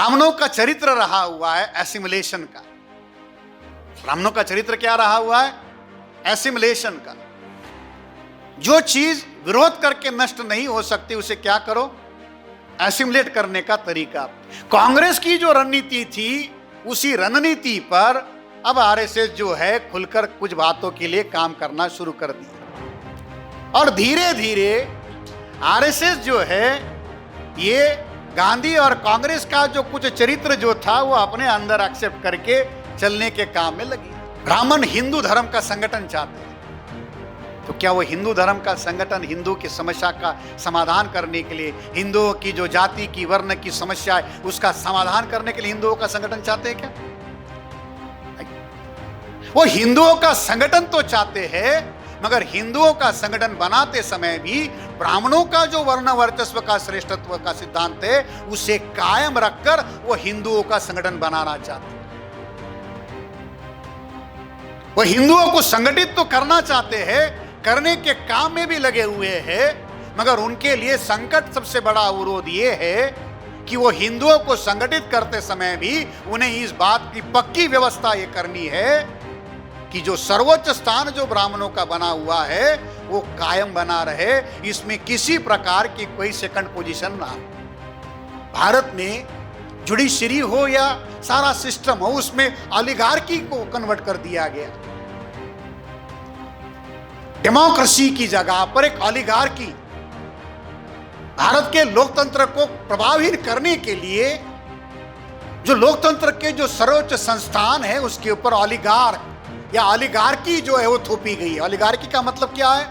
ब्राह्मणों का चरित्र रहा हुआ है एसिमिलेशन का। ब्राह्मणों का चरित्र क्या रहा हुआ है? एसिमिलेशन का। जो चीज विरोध करके नष्ट नहीं हो सकती उसे क्या करो? एसिमिलेट करने का तरीका। कांग्रेस की जो रणनीति थी उसी रणनीति पर अब आरएसएस जो है खुलकर कुछ बातों के लिए काम करना शुरू कर दिया और धीरे धीरे आरएसएस जो है ये गांधी और कांग्रेस का जो कुछ चरित्र जो था वो अपने अंदर एक्सेप्ट करके चलने के काम में लगी। ब्राह्मण हिंदू धर्म का संगठन चाहते हैं तो क्या वो हिंदू धर्म का संगठन हिंदू की समस्या का समाधान करने के लिए, हिंदुओं की जो जाति की वर्ण की समस्या है उसका समाधान करने के लिए हिंदुओं का संगठन चाहते हैं क्या? वो हिंदुओं का संगठन तो चाहते हैं मगर हिंदुओं का संगठन बनाते समय भी ब्राह्मणों का जो वर्ण वर्चस्व का श्रेष्ठत्व का सिद्धांत है उसे कायम रखकर वो हिंदुओं का संगठन बनाना चाहते हैं। वो हिंदुओं को संगठित तो करना चाहते हैं, करने के काम में भी लगे हुए हैं, मगर उनके लिए संकट सबसे बड़ा अवरोध ये है कि वो हिंदुओं को संगठित करते समय भी उन्हें इस बात की पक्की व्यवस्था ये करनी है कि जो सर्वोच्च स्थान जो ब्राह्मणों का बना हुआ है वो कायम बना रहे, इसमें किसी प्रकार की कोई सेकंड पोजीशन ना। भारत में जुडिशरी हो या सारा सिस्टम हो उसमें ऑलिगार्की को कन्वर्ट कर दिया गया। डेमोक्रेसी की जगह पर एक ऑलिगार्की। भारत के लोकतंत्र को प्रभावित करने के लिए जो लोकतंत्र के जो सर्वोच्च संस्थान है उसके ऊपर ऑलिगार्क या ऑलिगार्की जो है वो थोपी गई है। ऑलिगार्की का मतलब क्या है?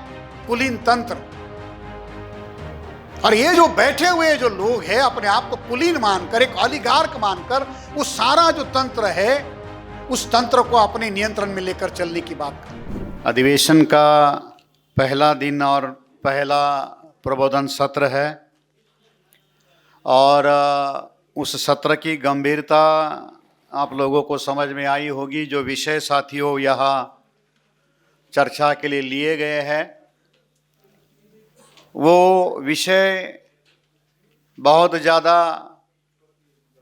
कुलीन तंत्र। और ये जो बैठे हुए जो लोग हैं अपने आप को कुलीन मानकर, एक ऑलिगार्क मानकर वो सारा जो तंत्र है उस तंत्र को अपने नियंत्रण में लेकर चलने की बात कर। अधिवेशन का पहला दिन और पहला प्रबोधन सत्र है और उस सत्र की गंभीरता आप लोगों को समझ में आई होगी। जो विषय साथियों यहाँ चर्चा के लिए लिए गए हैं वो विषय बहुत ज़्यादा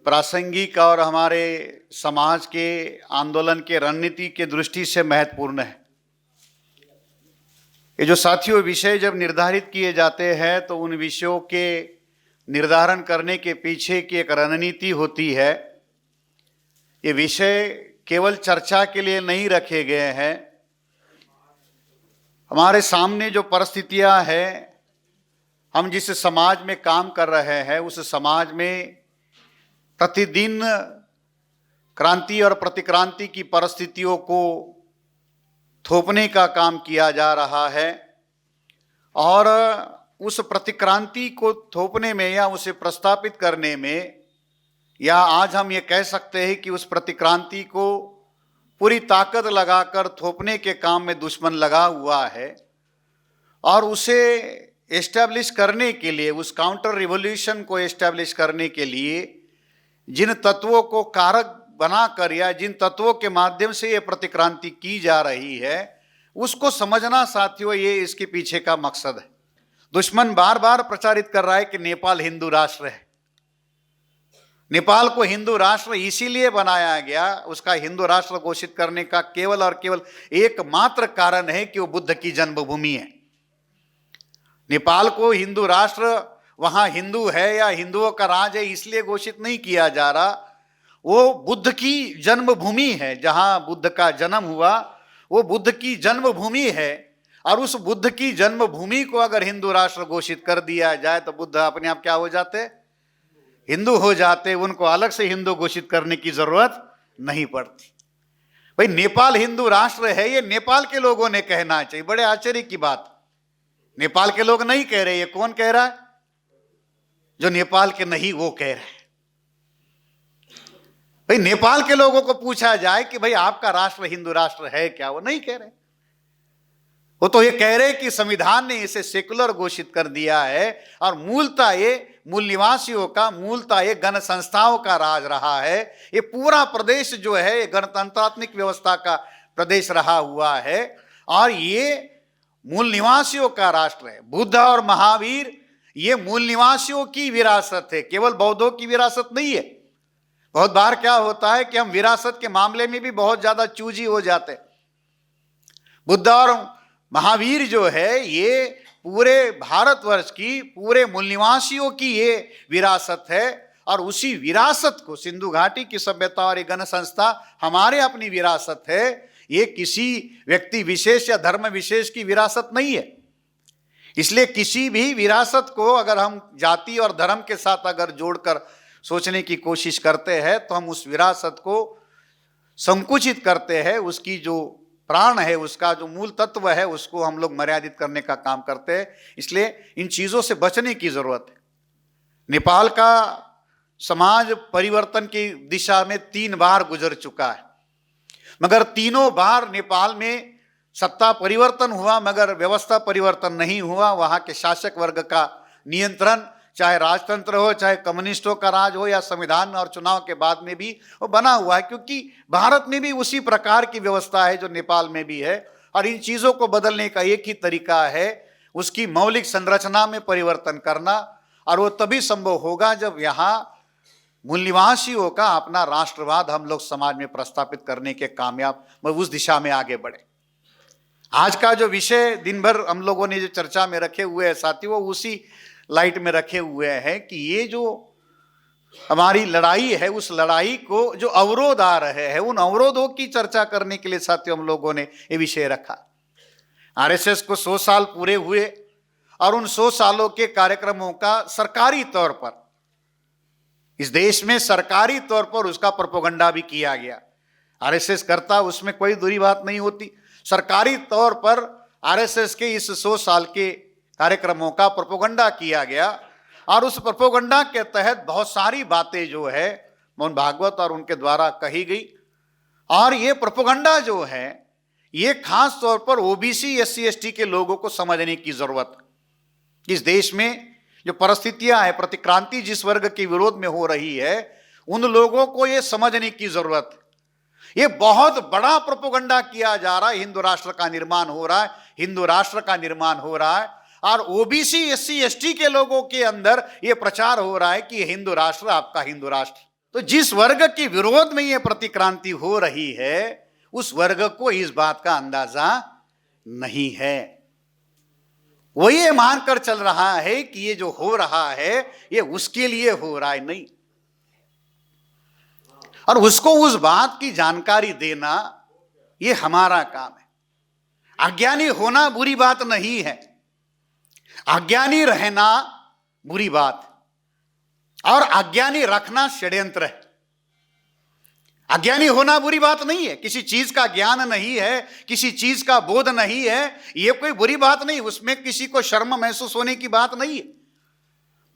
प्रासंगिक और हमारे समाज के आंदोलन के रणनीति के दृष्टि से महत्वपूर्ण है। ये जो साथियों विषय जब निर्धारित किए जाते हैं तो उन विषयों के निर्धारण करने के पीछे की एक रणनीति होती है। ये विषय केवल चर्चा के लिए नहीं रखे गए हैं। हमारे सामने जो परिस्थितियां हैं, हम जिस समाज में काम कर रहे हैं उस समाज में प्रतिदिन क्रांति और प्रतिक्रांति की परिस्थितियों को थोपने का काम किया जा रहा है और उस प्रतिक्रांति को थोपने में या उसे प्रस्तापित करने में, या आज हम ये कह सकते हैं कि उस प्रतिक्रांति को पूरी ताकत लगाकर थोपने के काम में दुश्मन लगा हुआ है और उसे एस्टैब्लिश करने के लिए, उस काउंटर रिवॉल्यूशन को एस्टैब्लिश करने के लिए जिन तत्वों को कारक बनाकर या जिन तत्वों के माध्यम से ये प्रतिक्रांति की जा रही है उसको समझना साथियों ये इसके पीछे का मकसद है। दुश्मन बार बार प्रचारित कर रहा है कि नेपाल हिंदू राष्ट्र है। नेपाल को हिंदू राष्ट्र इसीलिए बनाया गया, उसका हिंदू राष्ट्र घोषित करने का केवल और केवल एकमात्र कारण है कि वो बुद्ध की जन्मभूमि है। नेपाल को हिंदू राष्ट्र, वहां हिंदू है या हिंदुओं का राज है इसलिए घोषित नहीं किया जा रहा, वो बुद्ध की जन्मभूमि है। जहां बुद्ध का जन्म हुआ वो बुद्ध की जन्मभूमि है और उस बुद्ध की जन्मभूमि को अगर हिंदू राष्ट्र घोषित कर दिया जाए तो बुद्ध अपने आप क्या हो जाते? हिंदू हो जाते। उनको अलग से हिंदू घोषित करने की जरूरत नहीं पड़ती। भाई नेपाल हिंदू राष्ट्र है ये नेपाल के लोगों ने कहना चाहिए। बड़े आश्चर्य की बात, नेपाल के लोग नहीं कह रहे। ये कौन कह रहा है? जो नेपाल के नहीं वो कह रहे हैं। भाई नेपाल के लोगों को पूछा जाए कि भाई आपका राष्ट्र हिंदू राष्ट्र है क्या, वो नहीं कह रहे। वो तो ये कह रहे कि संविधान ने इसे सेकुलर घोषित कर दिया है और मूलतः ये मूल निवासियों का, मूलतः ये गण संस्थाओं का राज रहा है। ये पूरा प्रदेश जो है ये गणतंत्रात्मक व्यवस्था का प्रदेश रहा हुआ है और ये मूल निवासियों का राष्ट्र है। बुद्ध और महावीर ये मूल निवासियों की विरासत है, केवल बौद्धों की विरासत नहीं है। बहुत बार क्या होता है कि हम विरासत के मामले में भी बहुत ज्यादा चूजी हो जाते हैं। बुद्ध और महावीर जो है ये पूरे भारतवर्ष की, पूरे मूल निवासियों की ये विरासत है, और उसी विरासत को सिंधु घाटी की सभ्यता और एक गण संस्था हमारे अपनी विरासत है। ये किसी व्यक्ति विशेष या धर्म विशेष की विरासत नहीं है। इसलिए किसी भी विरासत को अगर हम जाति और धर्म के साथ अगर जोड़कर सोचने की कोशिश करते हैं तो हम उस विरासत को संकुचित करते हैं, उसकी जो प्राण है, उसका जो मूल तत्व है, उसको हम लोग मर्यादित करने का काम करते हैं। इसलिए इन चीजों से बचने की जरूरत है। नेपाल का समाज परिवर्तन की दिशा में 3 बार गुजर चुका है, मगर तीनों बार नेपाल में सत्ता परिवर्तन हुआ मगर व्यवस्था परिवर्तन नहीं हुआ। वहां के शासक वर्ग का नियंत्रण, चाहे राजतंत्र हो, चाहे कम्युनिस्टों का राज हो, या संविधान और चुनाव के बाद में भी वो बना हुआ है, क्योंकि भारत में भी उसी प्रकार की व्यवस्था है जो नेपाल में भी है। और इन चीजों को बदलने का एक ही तरीका है, उसकी मौलिक संरचना में परिवर्तन करना, और वो तभी संभव होगा जब यहाँ मूल निवासियों का अपना राष्ट्रवाद हम लोग समाज में प्रस्थापित करने के कामयाब उस दिशा में आगे बढ़े। आज का जो विषय दिन भर हम लोगों ने जो चर्चा में रखे हुए हैं साथी, वो उसी लाइट में रखे हुए हैं कि ये जो हमारी लड़ाई है, उस लड़ाई को जो अवरोध आ रहे हैं, उन अवरोधों की चर्चा करने के लिए साथियों हम लोगों ने ये विषय रखा। आरएसएस को 100 साल पूरे हुए और उन 100 सालों के कार्यक्रमों का सरकारी तौर पर इस देश में सरकारी तौर पर उसका प्रोपेगेंडा भी किया गया। आरएसएस करता, उसमें कोई दूरी बात नहीं होती। सरकारी तौर पर आरएसएस के इस 100 साल के कार्यक्रमों का प्रोपेगेंडा किया गया, और उस प्रोपेगेंडा के तहत बहुत सारी बातें जो है मोहन भागवत और उनके द्वारा कही गई। और ये प्रोपेगेंडा जो है ये खास तौर पर ओबीसी एससी एसटी के लोगों को समझने की जरूरत है। इस देश में जो परिस्थितियां है, प्रतिक्रांति जिस वर्ग के विरोध में हो रही है, उन लोगों को ये समझने की जरूरत है। ये बहुत बड़ा प्रोपेगेंडा किया जा रहा है, हिंदू राष्ट्र का निर्माण हो रहा है, हिंदू राष्ट्र का निर्माण हो रहा है, और ओबीसी एससी एसटी के लोगों के अंदर ये प्रचार हो रहा है कि हिंदू राष्ट्र आपका हिंदू राष्ट्र। तो जिस वर्ग के विरोध में ये प्रतिक्रांति हो रही है, उस वर्ग को इस बात का अंदाजा नहीं है। वो ये मानकर चल रहा है कि ये जो हो रहा है ये उसके लिए हो रहा है, नहीं। और उसको उस बात की जानकारी देना ये हमारा काम है। अज्ञानी होना बुरी बात नहीं है, अज्ञानी रहना बुरी बात, और अज्ञानी रखना षड्यंत्र है। अज्ञानी होना बुरी बात नहीं है, किसी चीज का ज्ञान नहीं है, किसी चीज का बोध नहीं है, ये कोई बुरी बात नहीं, उसमें किसी को शर्म महसूस होने की बात नहीं है।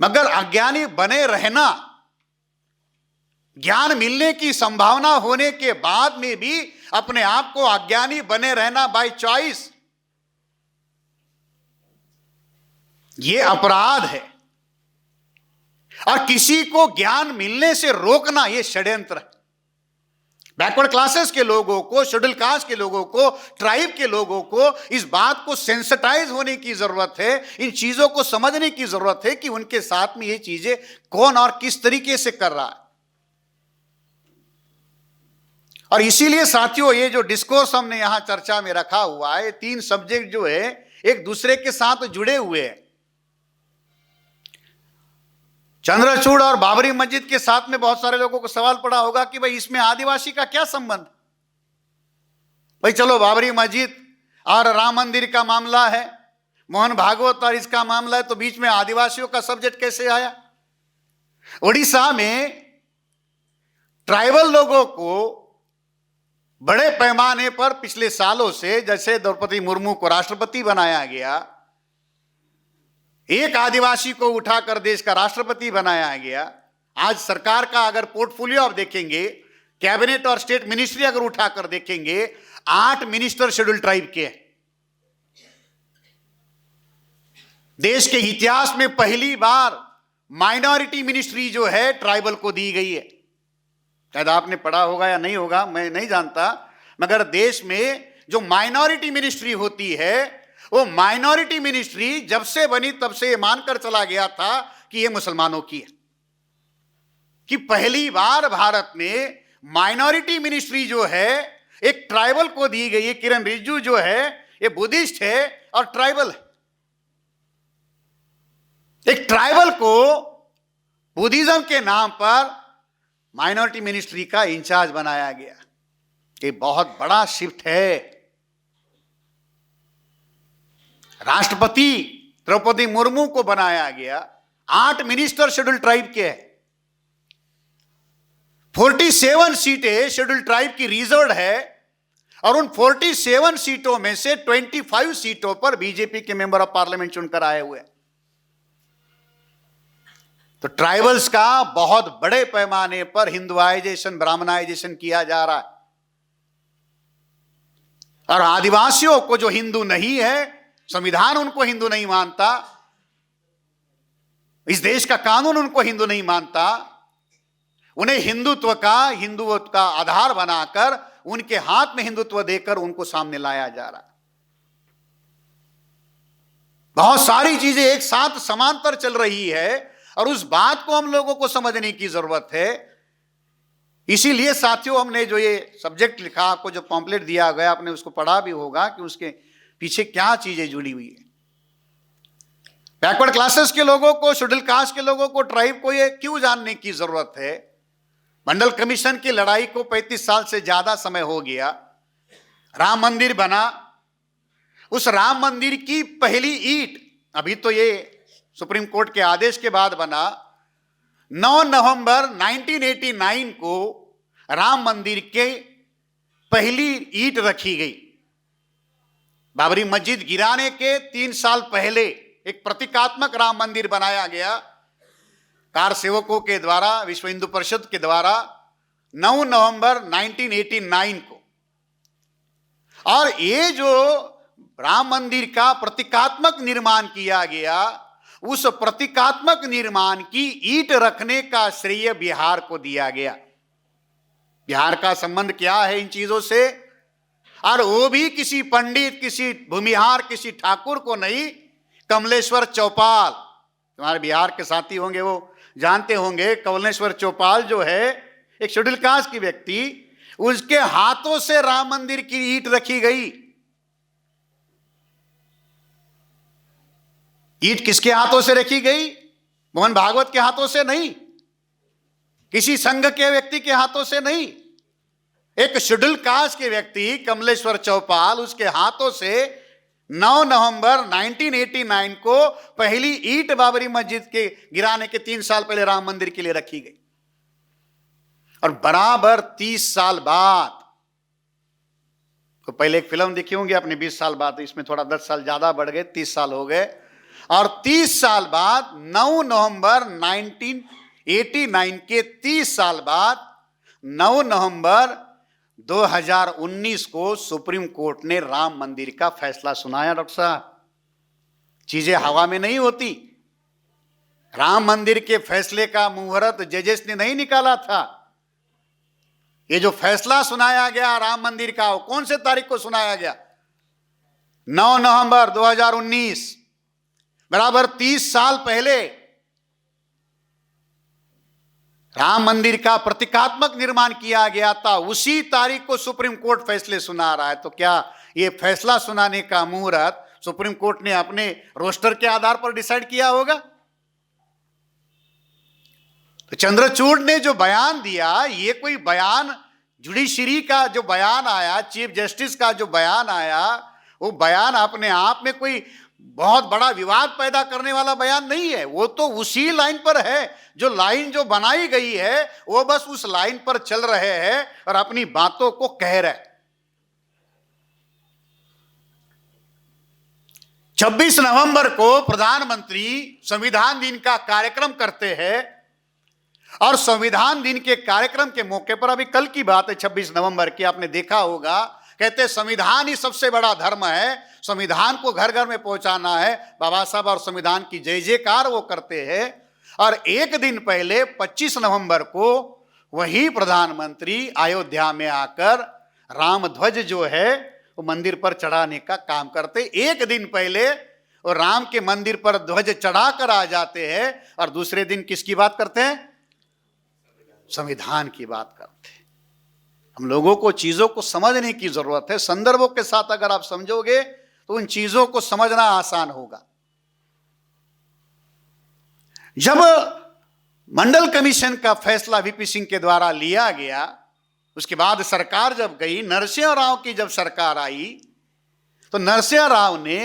मगर अज्ञानी बने रहना, ज्ञान मिलने की संभावना होने के बाद में भी अपने आप को अज्ञानी बने रहना बाय चॉइस, ये अपराध है। और किसी को ज्ञान मिलने से रोकना ये षड्यंत्र है। बैकवर्ड क्लासेस के लोगों को, शेड्यूल कास्ट के लोगों को, ट्राइब के लोगों को इस बात को सेंसिटाइज होने की जरूरत है, इन चीजों को समझने की जरूरत है कि उनके साथ में ये चीजें कौन और किस तरीके से कर रहा है। और इसीलिए साथियों ये जो डिस्कोर्स हमने यहां चर्चा में रखा हुआ है, 3 सब्जेक्ट जो है एक दूसरे के साथ जुड़े हुए हैं। चंद्रचूड़ और बाबरी मस्जिद के साथ में बहुत सारे लोगों को सवाल पड़ा होगा कि भाई इसमें आदिवासी का क्या संबंध। भाई चलो बाबरी मस्जिद और राम मंदिर का मामला है, मोहन भागवत और इसका मामला है, तो बीच में आदिवासियों का सब्जेक्ट कैसे आया। उड़ीसा में ट्राइबल लोगों को बड़े पैमाने पर पिछले सालों से, जैसे द्रौपदी मुर्मू को राष्ट्रपति बनाया गया, एक आदिवासी को उठाकर देश का राष्ट्रपति बनाया गया। आज सरकार का अगर पोर्टफोलियो आप देखेंगे, कैबिनेट और स्टेट मिनिस्ट्री अगर उठाकर देखेंगे, 8 मिनिस्टर शेड्यूल ट्राइब के हैं। देश के इतिहास में पहली बार माइनॉरिटी मिनिस्ट्री जो है ट्राइबल को दी गई है। शायद आपने पढ़ा होगा या नहीं होगा, मैं नहीं जानता, मगर देश में जो माइनॉरिटी मिनिस्ट्री होती है, वो माइनॉरिटी मिनिस्ट्री जब से बनी तब से ये मानकर चला गया था कि ये मुसलमानों की है। कि पहली बार भारत में माइनॉरिटी मिनिस्ट्री जो है एक ट्राइबल को दी गई है। किरण रिजिजू जो है ये बुद्धिस्ट है और ट्राइबल है। एक ट्राइबल को बुद्धिज्म के नाम पर माइनॉरिटी मिनिस्ट्री का इंचार्ज बनाया गया। ये बहुत बड़ा शिफ्ट है। राष्ट्रपति द्रौपदी मुर्मू को बनाया गया। 8 मिनिस्टर शेड्यूल ट्राइब के हैं। 47 सीटें शेड्यूल ट्राइब की रिजर्व है और उन 47 सीटों में से 25 सीटों पर बीजेपी के मेंबर ऑफ पार्लियामेंट चुनकर आए हुए। तो ट्राइबल्स का बहुत बड़े पैमाने पर हिंदुआइजेशन, ब्राह्मणाइजेशन किया जा रहा है। और आदिवासियों को जो हिंदू नहीं है, संविधान उनको हिंदू नहीं मानता, इस देश का कानून उनको हिंदू नहीं मानता, उन्हें हिंदुत्व का आधार बनाकर उनके हाथ में हिंदुत्व देकर उनको सामने लाया जा रहा है। बहुत सारी चीजें एक साथ समांतर चल रही है और उस बात को हम लोगों को समझने की जरूरत है। इसीलिए साथियों, हमने जो ये सब्जेक्ट लिखा, आपको जो पॉम्पलेट दिया गया, आपने उसको पढ़ा भी होगा कि उसके पीछे क्या चीजें जुड़ी हुई है। बैकवर्ड क्लासेस के लोगों को, शेड्यूल कास्ट के लोगों को, ट्राइब को ये क्यों जानने की जरूरत है? मंडल कमीशन की लड़ाई को 35 साल से ज्यादा समय हो गया। राम मंदिर बना, उस राम मंदिर की पहली ईंट, अभी तो ये सुप्रीम कोर्ट के आदेश के बाद बना, 9 नवंबर 1989 को राम मंदिर के पहली ईंट रखी गई। बाबरी मस्जिद गिराने के 3 साल पहले एक प्रतीकात्मक राम मंदिर बनाया गया कार सेवकों के द्वारा, विश्व हिंदू परिषद के द्वारा, 9 नवंबर 1989 को। और ये जो राम मंदिर का प्रतीकात्मक निर्माण किया गया, उस प्रतीकात्मक निर्माण की ईंट रखने का श्रेय बिहार को दिया गया। बिहार का संबंध क्या है इन चीजों से? और वो भी किसी पंडित, किसी भूमिहार, किसी ठाकुर को नहीं, कमलेश्वर चौपाल, तुम्हारे बिहार के साथी होंगे वो जानते होंगे, कमलेश्वर चौपाल जो है एक शेड्यूल कास्ट की व्यक्ति, उसके हाथों से राम मंदिर की ईंट रखी गई। ईंट किसके हाथों से रखी गई? मोहन भागवत के हाथों से नहीं, किसी संघ के व्यक्ति के हाथों से नहीं, एक शेड्यूल कास्ट के व्यक्ति कमलेश्वर चौपाल, उसके हाथों से 9 नवंबर 1989 को पहली ईंट बाबरी मस्जिद के गिराने के 3 साल पहले राम मंदिर के लिए रखी गई। और बराबर 30 साल बाद, तो पहले एक फिल्म देखी होंगी आपने 20 साल बाद, इसमें थोड़ा 10 साल ज्यादा बढ़ गए, 30 साल हो गए। और 30 साल बाद 9 नवंबर 1989 के 30 साल बाद 9 नवंबर 2019 को सुप्रीम कोर्ट ने राम मंदिर का फैसला सुनाया। डॉक्टर साहब, चीजें हवा में नहीं होती। राम मंदिर के फैसले का मुहूर्त जजेस ने नहीं निकाला था। ये जो फैसला सुनाया गया राम मंदिर का, वो कौन से तारीख को सुनाया गया? 9 नवंबर 2019, बराबर 30 साल पहले राम मंदिर का प्रतीकात्मक निर्माण किया गया था। उसी तारीख को सुप्रीम कोर्ट फैसले सुना रहा है। तो क्या ये फैसला सुनाने का मुहूर्त सुप्रीम कोर्ट ने अपने रोस्टर के आधार पर डिसाइड किया होगा? तो चंद्रचूड़ ने जो बयान दिया, ये कोई बयान जुडिशरी का जो बयान आया, चीफ जस्टिस का जो बयान आया, वो बयान अपने आप में कोई बहुत बड़ा विवाद पैदा करने वाला बयान नहीं है। वो तो उसी लाइन पर है, जो लाइन जो बनाई गई है वो बस उस लाइन पर चल रहे हैं और अपनी बातों को कह रहे। 26 नवंबर को प्रधानमंत्री संविधान दिन का कार्यक्रम करते हैं और संविधान दिन के कार्यक्रम के मौके पर, अभी कल की बात है 26 नवंबर की, आपने देखा होगा, कहते संविधान ही सबसे बड़ा धर्म है, संविधान को घर घर में पहुंचाना है, बाबा साहब और संविधान की जय जयकार वो करते हैं। और एक दिन पहले 25 नवंबर को वही प्रधानमंत्री अयोध्या में आकर राम ध्वज जो है वो मंदिर पर चढ़ाने का काम करते। एक दिन पहले वो राम के मंदिर पर ध्वज चढ़ा कर आ जाते हैं और दूसरे दिन किसकी बात करते हैं? संविधान की बात करते हैं। हम लोगों को चीजों को समझने की जरूरत है। संदर्भों के साथ अगर आप समझोगे तो उन चीजों को समझना आसान होगा। जब मंडल कमीशन का फैसला वीपी सिंह के द्वारा लिया गया, उसके बाद सरकार जब गई, नरसिंह राव की जब सरकार आई, तो नरसिंह राव ने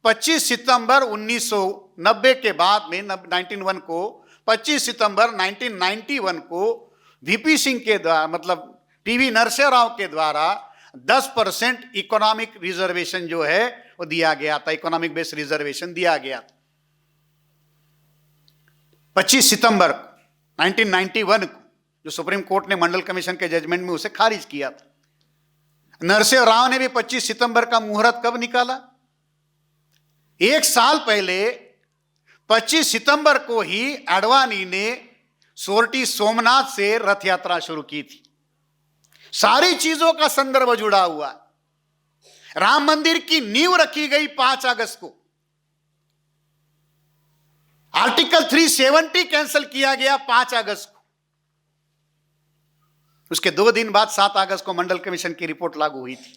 25 सितंबर 1990 के बाद में 1991 को 25 सितंबर 1991 को वीपी सिंह के द्वारा, मतलब टीवी नरसिंह राव के द्वारा 10% इकोनॉमिक रिजर्वेशन जो है वो दिया गया था, इकोनॉमिक बेस रिजर्वेशन दिया गया था 25 सितंबर 1991 को, जो सुप्रीम कोर्ट ने मंडल कमीशन के जजमेंट में उसे खारिज किया था। नरसिंह राव ने भी 25 सितंबर का मुहूर्त कब निकाला? एक साल पहले 25 सितंबर को ही आडवाणी ने सोरठी सोमनाथ से रथ यात्रा शुरू की थी। सारी चीजों का संदर्भ जुड़ा हुआ। राम मंदिर की नींव रखी गई 5 अगस्त को। आर्टिकल 370 कैंसिल किया गया 5 अगस्त को। उसके 2 दिन बाद 7 अगस्त को मंडल कमीशन की रिपोर्ट लागू हुई थी।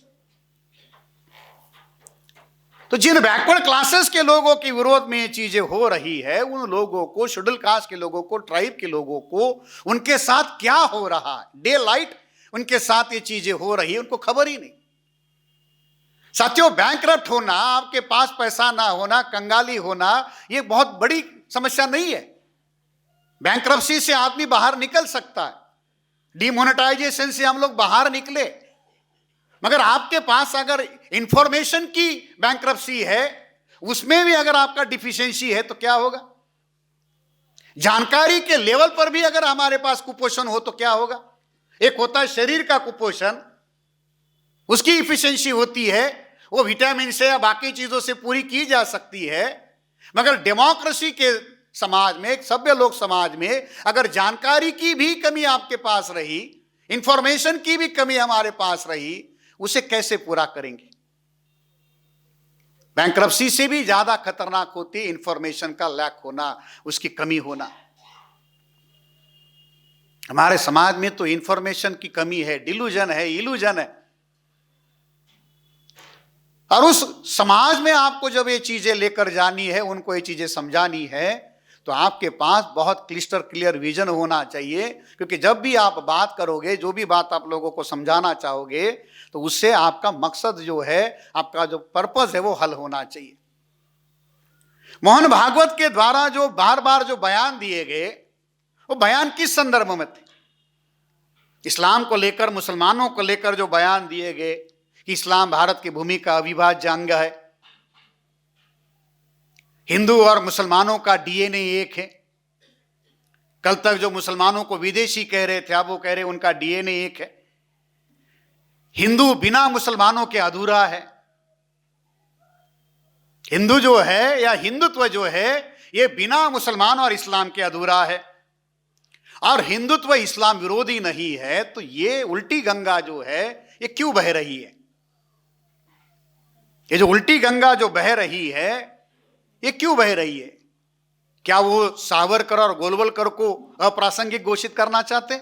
तो जिन बैकवर्ड क्लासेस के लोगों के विरोध में ये चीजें हो रही है, उन लोगों को, शेड्यूल कास्ट के लोगों को, ट्राइब के लोगों को, उनके साथ क्या हो रहा है, डे लाइट उनके साथ ये चीजें हो रही है, उनको खबर ही नहीं। साथियों, बैंकरप्ट होना, आपके पास पैसा ना होना, कंगाली होना, ये बहुत बड़ी समस्या नहीं है। बैंकरप्सी से आदमी बाहर निकल सकता है, डिमोनेटाइजेशन से हम लोग बाहर निकले, मगर आपके पास अगर इंफॉर्मेशन की बैंकरप्सी है, उसमें भी अगर आपका डिफिशियंसी है तो क्या होगा? जानकारी के लेवल पर भी अगर हमारे पास कुपोषण हो तो क्या होगा? एक होता है शरीर का कुपोषण, उसकी इफिशियंसी होती है, वो विटामिन से या बाकी चीजों से पूरी की जा सकती है। मगर डेमोक्रेसी के समाज में, एक सभ्य लोक समाज में, अगर जानकारी की भी कमी आपके पास रही, इंफॉर्मेशन की भी कमी हमारे पास रही, उसे कैसे पूरा करेंगे? बैंकरप्सी से भी ज्यादा खतरनाक होती है इंफॉर्मेशन का लैक होना, उसकी कमी होना। हमारे समाज में तो इंफॉर्मेशन की कमी है, डिल्यूजन है, इल्यूजन है। और उस समाज में आपको जब ये चीजें लेकर जानी है, उनको ये चीजें समझानी है, तो आपके पास बहुत क्लिस्टर क्लियर विजन होना चाहिए। क्योंकि जब भी आप बात करोगे, जो भी बात आप लोगों को समझाना चाहोगे, तो उससे आपका मकसद जो है, आपका जो पर्पस है, वो हल होना चाहिए। मोहन भागवत के द्वारा जो बार बार जो बयान दिए गए, वो बयान किस संदर्भ में थे? इस्लाम को लेकर, मुसलमानों को लेकर जो बयान दिए गए कि इस्लाम भारत की भूमि का अविभाज्य अंग है, हिंदू और मुसलमानों का डीएनए एक है। कल तक जो मुसलमानों को विदेशी कह रहे थे, अब वो कह रहे उनका डीएनए एक है। हिंदू बिना मुसलमानों के अधूरा है। हिंदू जो है या हिंदुत्व जो है, ये बिना मुसलमान और इस्लाम के अधूरा है। और हिंदुत्व इस्लाम विरोधी नहीं है, तो ये उल्टी गंगा जो है, ये क्यों बह रही है? ये जो उल्टी गंगा जो बह रही है, ये क्यों बह रही है? क्या वो सावरकर और गोलवलकर को अप्रासंगिक घोषित करना चाहते?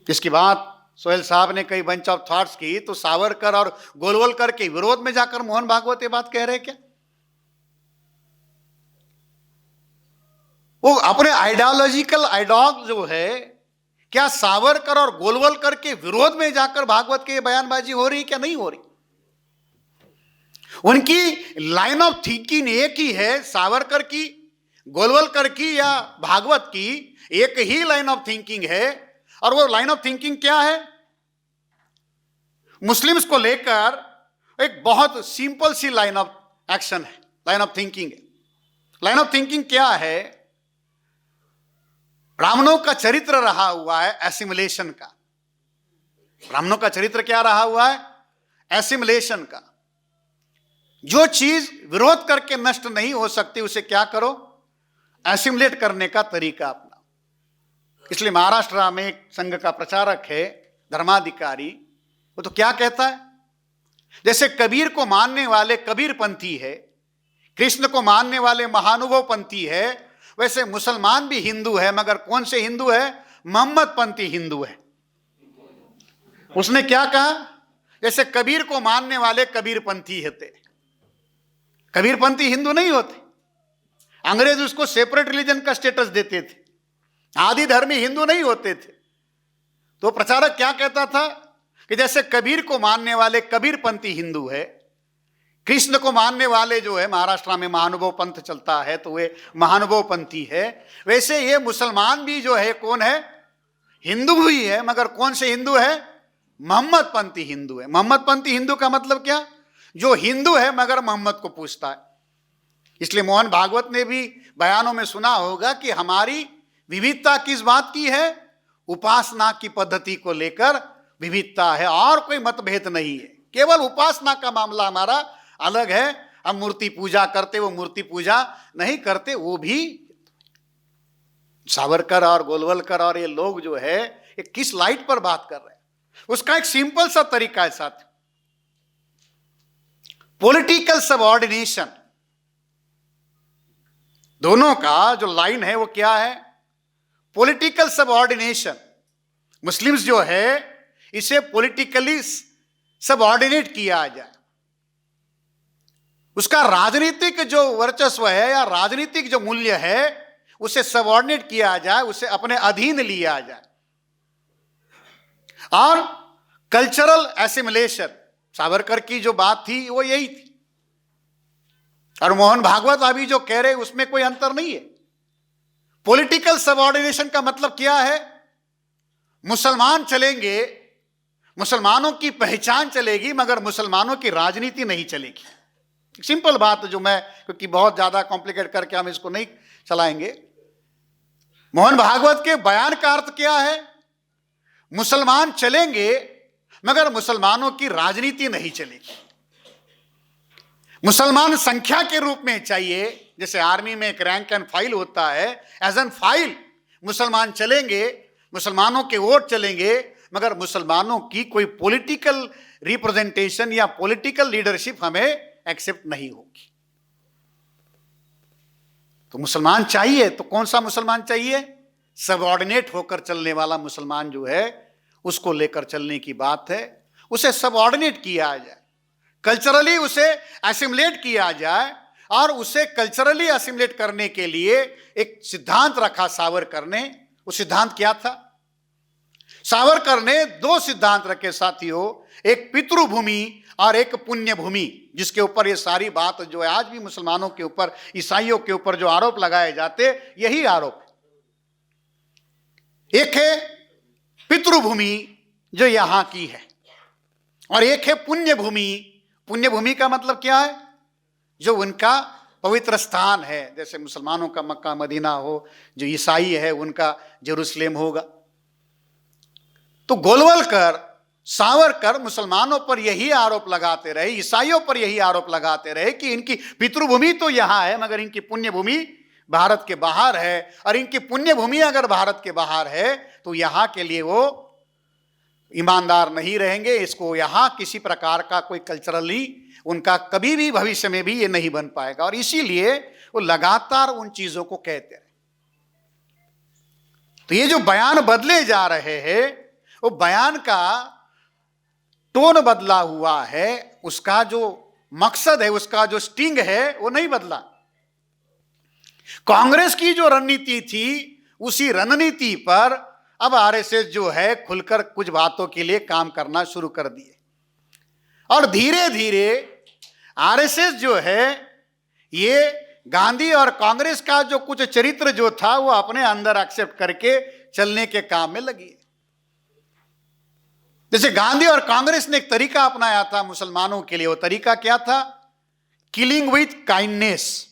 इसकी बात सोहेल साहब ने कई बंच ऑफ थॉट्स की, तो सावरकर और गोलवलकर के विरोध में जाकर मोहन भागवत ये बात कह रहे क्या? वो अपने आइडियोलॉजिकल आइडॉग जो है, क्या सावरकर और गोलवलकर के विरोध में जाकर भागवत की बयानबाजी हो रही क्या नहीं हो रही? उनकी लाइन ऑफ थिंकिंग एक ही है, सावरकर की, गोलवलकर की या भागवत की, एक ही लाइन ऑफ थिंकिंग है। और वो लाइन ऑफ थिंकिंग क्या है? मुस्लिम्स को लेकर एक बहुत सिंपल सी लाइन ऑफ एक्शन है, लाइन ऑफ थिंकिंग है। लाइन ऑफ थिंकिंग क्या है? ब्राह्मणों का चरित्र रहा हुआ है एसिमिलेशन का। ब्राह्मणों का चरित्र क्या रहा हुआ है? एसिमिलेशन का। जो चीज विरोध करके नष्ट नहीं हो सकती, उसे क्या करो? एसिमिलेट करने का तरीका अपनाओ। इसलिए महाराष्ट्र में एक संघ का प्रचारक है, धर्माधिकारी, वो तो क्या कहता है? जैसे कबीर को मानने वाले कबीर पंथी है, कृष्ण को मानने वाले महानुभव पंथी है, वैसे मुसलमान भी हिंदू है, मगर कौन से हिंदू है? मोहम्मदपंथी हिंदू है। उसने क्या कहा? जैसे कबीर को मानने वाले कबीरपंथी होते, कबीरपंथी हिंदू नहीं होते। अंग्रेज उसको सेपरेट रिलीजन का स्टेटस देते थे, आदि धर्मी हिंदू नहीं होते थे। तो प्रचारक क्या कहता था कि जैसे कबीर को मानने वाले कबीरपंथी हिंदू है, कृष्ण को मानने वाले जो है, महाराष्ट्र में महानुभव पंथ चलता है तो वे महानुभव पंथी है, वैसे ये मुसलमान भी जो है कौन है? हिंदू ही है, मगर कौन से हिंदू है? मोहम्मदपंथी हिंदू है। मोहम्मदपंथी हिंदू का मतलब क्या? जो हिंदू है मगर मोहम्मद को पूजता है। इसलिए मोहन भागवत ने भी बयानों में सुना होगा कि हमारी विविधता किस बात की है? उपासना की पद्धति को लेकर विविधता है, और कोई मतभेद नहीं है। केवल उपासना का मामला हमारा अलग है। हम मूर्ति पूजा करते, वो मूर्ति पूजा नहीं करते, वो भी। सावरकर और गोलवलकर और ये लोग जो है ये किस लाइट पर बात कर रहे हैं? उसका एक सिंपल सा तरीका है साथ, पॉलिटिकल सबऑर्डिनेशन। दोनों का जो लाइन है वो क्या है? Political subordination. मुस्लिम्स जो है इसे पॉलिटिकली सबऑर्डिनेट किया जाए, उसका राजनीतिक जो वर्चस्व है या राजनीतिक जो मूल्य है उसे सबऑर्डिनेट किया जाए, उसे अपने अधीन लिया जाए। और कल्चरल एसिमिलेशन, सावरकर की जो बात थी वो यही थी, और मोहन भागवत अभी जो कह रहे उसमें कोई अंतर नहीं है। पॉलिटिकल सबऑर्डिनेशन का मतलब क्या है? मुसलमान चलेंगे, मुसलमानों की पहचान चलेगी, मगर मुसलमानों की राजनीति नहीं चलेगी। सिंपल बात जो मैं, क्योंकि बहुत ज्यादा कॉम्प्लिकेट करके हम इसको नहीं चलाएंगे। मोहन भागवत के बयान का अर्थ क्या है? मुसलमान चलेंगे मगर मुसलमानों की राजनीति नहीं चलेगी। मुसलमान संख्या के रूप में चाहिए, जैसे आर्मी में एक रैंक एंड फाइल होता है, एज एन फाइल मुसलमान चलेंगे, मुसलमानों के वोट चलेंगे, मगर मुसलमानों की कोई पॉलिटिकल रिप्रेजेंटेशन या पॉलिटिकल लीडरशिप हमें एक्सेप्ट नहीं होगी। तो मुसलमान चाहिए, तो कौन सा मुसलमान चाहिए? सबऑर्डिनेट होकर चलने वाला मुसलमान जो है उसको लेकर चलने की बात है। उसे सबऑर्डिनेट किया जाए, कल्चरली उसे एसिमिलेट किया जाए, और उसे कल्चरली एसिमिलेट करने के लिए एक सिद्धांत रखा सावरकर ने। वो सिद्धांत क्या था? सावरकर ने दो सिद्धांत रखे साथियों, एक पितृभूमि और एक पुण्य भूमि, जिसके ऊपर ये सारी बात जो है आज भी मुसलमानों के ऊपर, ईसाइयों के ऊपर जो आरोप लगाए जाते, यही आरोप है। एक है पितृभूमि जो यहां की है, और एक है पुण्य भूमि। पुण्य भूमि का मतलब क्या है? जो उनका पवित्र स्थान है, जैसे मुसलमानों का मक्का मदीना हो, जो ईसाई है उनका जेरूसलेम होगा। तो गोलवलकर, सावरकर मुसलमानों पर यही आरोप लगाते रहे, ईसाइयों पर यही आरोप लगाते रहे कि इनकी पितृभूमि तो यहां है मगर इनकी पुण्य भूमि भारत के बाहर है, और इनकी पुण्य भूमि अगर भारत के बाहर है तो यहां के लिए वो ईमानदार नहीं रहेंगे। इसको यहां किसी प्रकार का कोई कल्चरली उनका कभी भी भविष्य में भी ये नहीं बन पाएगा, और इसीलिए वो लगातार उन चीजों को कहते रहे। तो ये जो बयान बदले जा रहे हैं, वो बयान का टोन बदला हुआ है, उसका जो मकसद है, उसका जो स्टिंग है वो नहीं बदला। कांग्रेस की जो रणनीति थी उसी रणनीति पर अब आरएसएस जो है खुलकर कुछ बातों के लिए काम करना शुरू कर दिए, और धीरे धीरे आरएसएस जो है ये गांधी और कांग्रेस का जो कुछ चरित्र जो था वो अपने अंदर एक्सेप्ट करके चलने के काम में लगी। जैसे गांधी और कांग्रेस ने एक तरीका अपनाया था मुसलमानों के लिए, वो तरीका क्या था? Killing with kindness.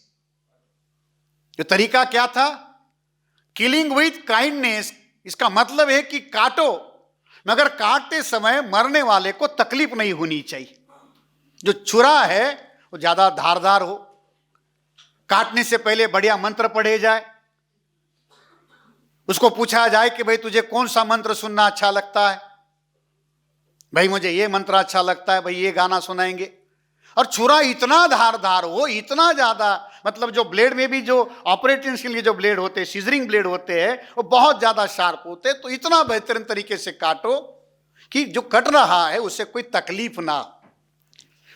जो तरीका क्या था? Killing with kindness. इसका मतलब है कि काटो, मगर काटते समय मरने वाले को तकलीफ नहीं होनी चाहिए। जो छुरा है वो ज्यादा धारदार हो, काटने से पहले बढ़िया मंत्र पढ़े जाए, उसको पूछा जाए कि भाई तुझे कौन सा मंत्र सुनना अच्छा लगता है, भाई मुझे ये मंत्र अच्छा लगता है, भाई ये गाना सुनाएंगे। और छुरा इतना धारदार हो, इतना ज्यादा मतलब जो ब्लेड में भी जो ऑपरेटिंग के लिए जो ब्लेड होते हैं, सीजरिंग ब्लेड होते हैं, वो बहुत ज्यादा शार्प होते हैं। तो इतना बेहतरीन तरीके से काटो कि जो कट रहा है उसे कोई तकलीफ ना,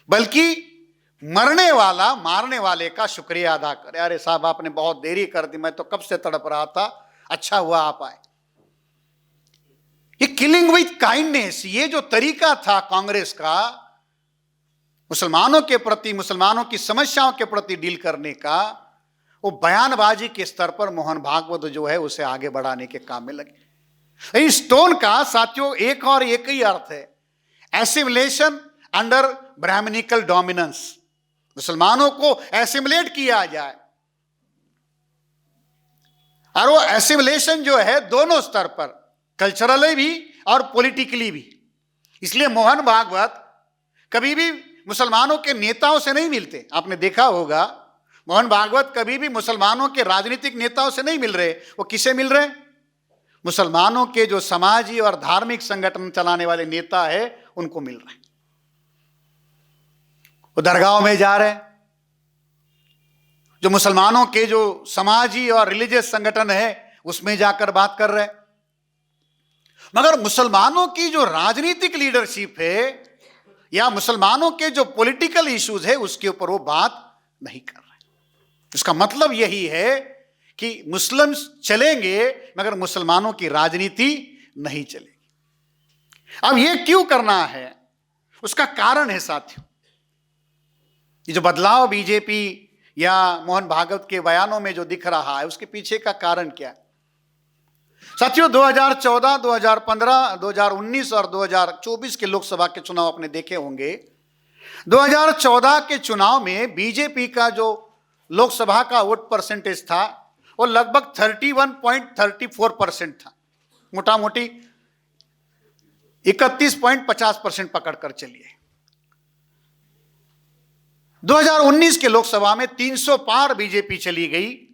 बल्कि मरने वाला मारने वाले का शुक्रिया अदा करे। अरे साहब आपने बहुत देरी कर दी, मैं तो कब से तड़प रहा था, अच्छा हुआ आप आए। ये किलिंग विथ काइंडनेस, ये जो तरीका था कांग्रेस का मुसलमानों के प्रति, मुसलमानों की समस्याओं के प्रति डील करने का, वो बयानबाजी के स्तर पर मोहन भागवत जो है उसे आगे बढ़ाने के काम में लगे। इस टोन का साथियों एक और एक ही अर्थ है, एसिमिलेशन अंडर ब्राह्मणिकल डोमिनेंस। मुसलमानों को एसिमिलेट किया जाए, और वो एसिमिलेशन जो है दोनों स्तर पर, कल्चरली भी और पॉलिटिकली भी। इसलिए मोहन भागवत कभी भी मुसलमानों के नेताओं से नहीं मिलते। आपने देखा होगा मोहन भागवत कभी भी मुसलमानों के राजनीतिक नेताओं से नहीं मिल रहे। वो किसे मिल रहे? मुसलमानों के जो समाजी और धार्मिक संगठन चलाने वाले नेता है उनको मिल रहे हैं। वो दरगाहों में जा रहे हैं, जो मुसलमानों के जो समाजी और रिलीजियस संगठन है उसमें जाकर बात कर रहे हैं। मगर मुसलमानों की जो राजनीतिक लीडरशिप है या मुसलमानों के जो पॉलिटिकल इश्यूज है उसके ऊपर वो बात नहीं कर रहे। इसका मतलब यही है कि मुस्लिम्स चलेंगे मगर मुसलमानों की राजनीति नहीं चलेगी। अब ये क्यों करना है, उसका कारण है साथियों, ये जो बदलाव बीजेपी या मोहन भागवत के बयानों में जो दिख रहा है उसके पीछे का कारण क्या है? साथियों 2014, 2015, 2019 और 2024 के लोकसभा के चुनाव आपने देखे होंगे। 2014 के चुनाव में बीजेपी का जो लोकसभा का वोट परसेंटेज था वो लगभग 31.34% था, मोटा मोटी 31.50% पकड़कर चलिए। 2019 के लोकसभा में 300 पार बीजेपी चली गई,